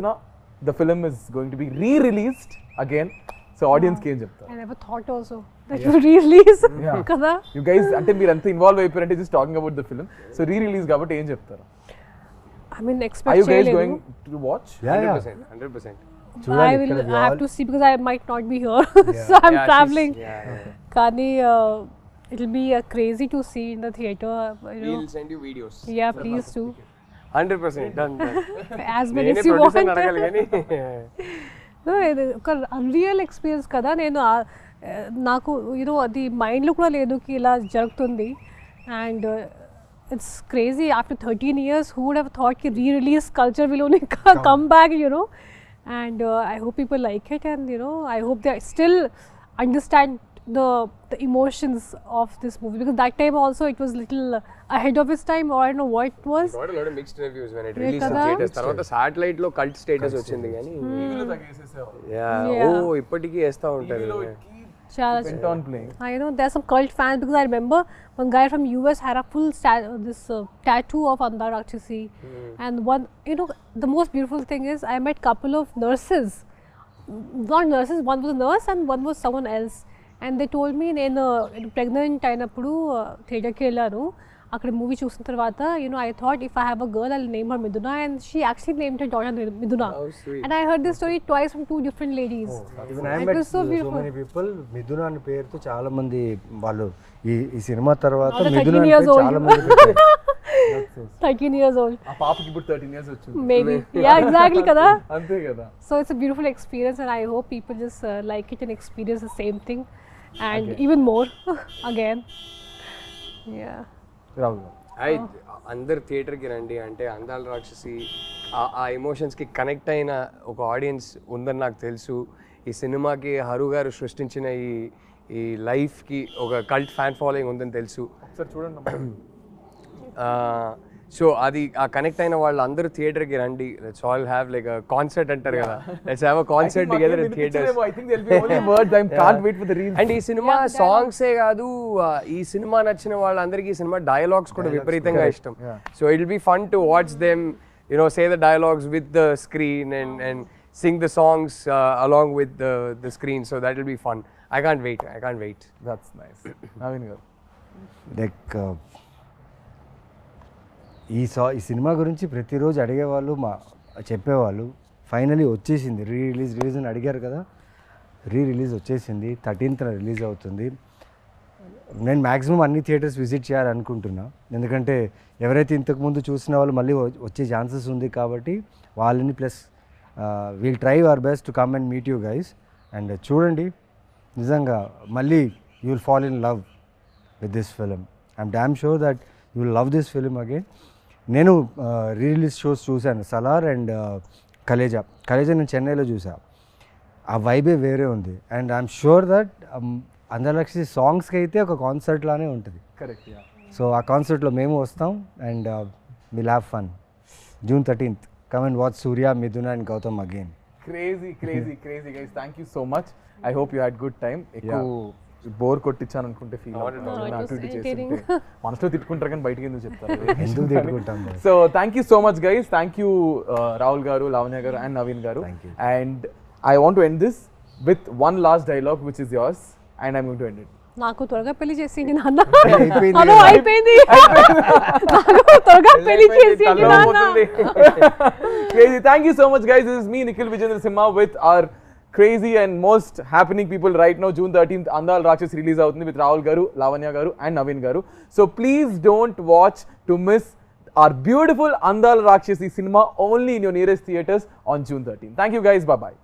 the film is going to be re-released again. So ఆడియన్స్కి ఏం చెప్తారు? I never thought also that you re-release కదా. యు గైస్ అంటే మీరు అంత ఇన్వాల్వ్ అయిపోయారంటే just talking about the film. So re-release కాబట్టి ఏం చెప్తారు? I mean, Are expect you guys going to watch? Yeah. 100%. I have to see because I might not be here. So I'm traveling. Kani, it'll be crazy to see in the theater. We'll send you videos. Yeah, please do. 100% done. As many as you want. No, ఒక unreal experience కదా. నేను నాకు అది మైండ్లో కూడా లేదు కి ఇలా జరుగుతుంది. And it's crazy after 13 years who would have thought ki re-release culture will only come back, and I hope people like it, and I hope they still understand the emotions of this movie, because that time also it was little ahead of its time, or I don't know what it was. It got a lot of mixed reviews when it released in theaters. Tarvata satellite lo cult status వచ్చింది గానీ టీవీలో తగ్గేసేసావు. ఇప్పటికీ వేస్తా ఉంటారు. Went on playing. I know there's some cult fans, because I remember one guy from US had a full tattoo of Andala Rakshasi. And one, the most beautiful thing is I met couple of nurses, not nurses, one was a nurse and one was someone else, and they told me నేను pregnant అయినప్పుడు థియేటర్కి వెళ్ళాను. అక్కడ movie చూసిన తర్వాత I thought if I have a girl I'll name her Miduna, and she actually named her daughter Miduna. Oh, sweet. And I heard this story twice from two different ladies. Even I met so many people Miduna అనే పేరుతో చాలా మంది వాళ్ళు ఈ cinema తర్వాత మిథున అనే పేరు చాలా మంది పెట్టారు. 13 years old. ఆ పాపకి ఇప్పుడు 13 years వచ్చింది. Maybe. Yeah, exactly kada. అంతే కదా. So it's a beautiful experience, and I hope people just like it and experience the same thing and even more again. Yeah. Rahul అందరు థియేటర్కి రండి. అంటే అందాల రాక్షసి ఆ ఎమోషన్స్కి కనెక్ట్ అయిన ఒక ఆడియన్స్ ఉందని నాకు తెలుసు. ఈ సినిమాకి హరు గారు సృష్టించిన ఈ లైఫ్కి ఒక కల్ట్ ఫ్యాన్ ఫాలోయింగ్ ఉందని తెలుసు. ఒకసారి చూడండి. సో అది ఆ కనెక్ట్ అయిన వాళ్ళు అందరూ థియేటర్కి రండి. Let's all have like a concert అంటారు కదా, let's have a concert together in theatres. I think there'll be only words. I can't wait for the reels. And ఈ సినిమా సాంగ్సే కాదు, ఈ సినిమా నచ్చిన వాళ్ళందరికీ ఈ సినిమా డైలాగ్స్ కూడా విపరీతంగా ఇష్టం. So it will be fun to watch them say the dialogues with the screen and sing the songs along with the screen. So that will be fun. I can't wait. I can't wait. That's nice. Naveen గారు like ఈ cinema గురించి ప్రతిరోజు అడిగేవాళ్ళు చెప్పేవాళ్ళు. Finally వచ్చేసింది, release అని అడిగారు కదా, రిలీజ్ వచ్చేసింది. 13th రిలీజ్ అవుతుంది. నేను మ్యాక్సిమం అన్ని థియేటర్స్ విజిట్ చేయాలనుకుంటున్నా, ఎందుకంటే ఎవరైతే ఇంతకుముందు చూసిన వాళ్ళు మళ్ళీ వచ్చే ఛాన్సెస్ ఉంది కాబట్టి వాళ్ళని, plus we'll try our best to come and meet you guys. And చూడండి, నిజంగా మళ్ళీ you will fall in love with this film. I'm damn sure that you will love this film again. నేను release shows చూశాను, Salaar and Khaleja నేను చెన్నైలో చూసా. ఆ వైబే వేరే ఉంది. అండ్ ఐఎమ్ షూర్ దట్ అందల రాక్షసి సాంగ్స్కి అయితే ఒక కాన్సర్ట్ లానే ఉంటుంది. కరెక్ట్. సో ఆ కాన్సర్ట్లో మేము వస్తాం and will have fun. June 13th, come and watch Surya, Miduna and Gautam again. Crazy guys. Thank you so much. I hope you had good time. ఎక్కువ bore కొట్టించాను అనుకుంటే ఫీల్ మనసులో తిట్టుకుంటారు కానీ బయటకి ఎందుకు చెప్తారు? ఎందుకు తిట్టుకుంటాం? So thank you so much guys. Thank you Rahul garu, Lavanya garu and Naveen garu. And I want to end this with one last dialogue which is yours and I'm going to end it. నాకు త్వరగా పెళ్లి చేసింది నాన్న. అయిపోయింది. నాకు త్వరగా పెళ్లి చేసింది నాన్న. Crazy. Thank you so much guys. This is me Nikhil Vijayendra Simha with our crazy and most happening people right now. June 13th Andala Rakshasi release avutundi with Rahul garu, Lavanya garu and Naveen garu. So please don't watch to miss our beautiful Andala Rakshasi cinema only in your nearest theaters on June 13th. Thank you guys. Bye bye.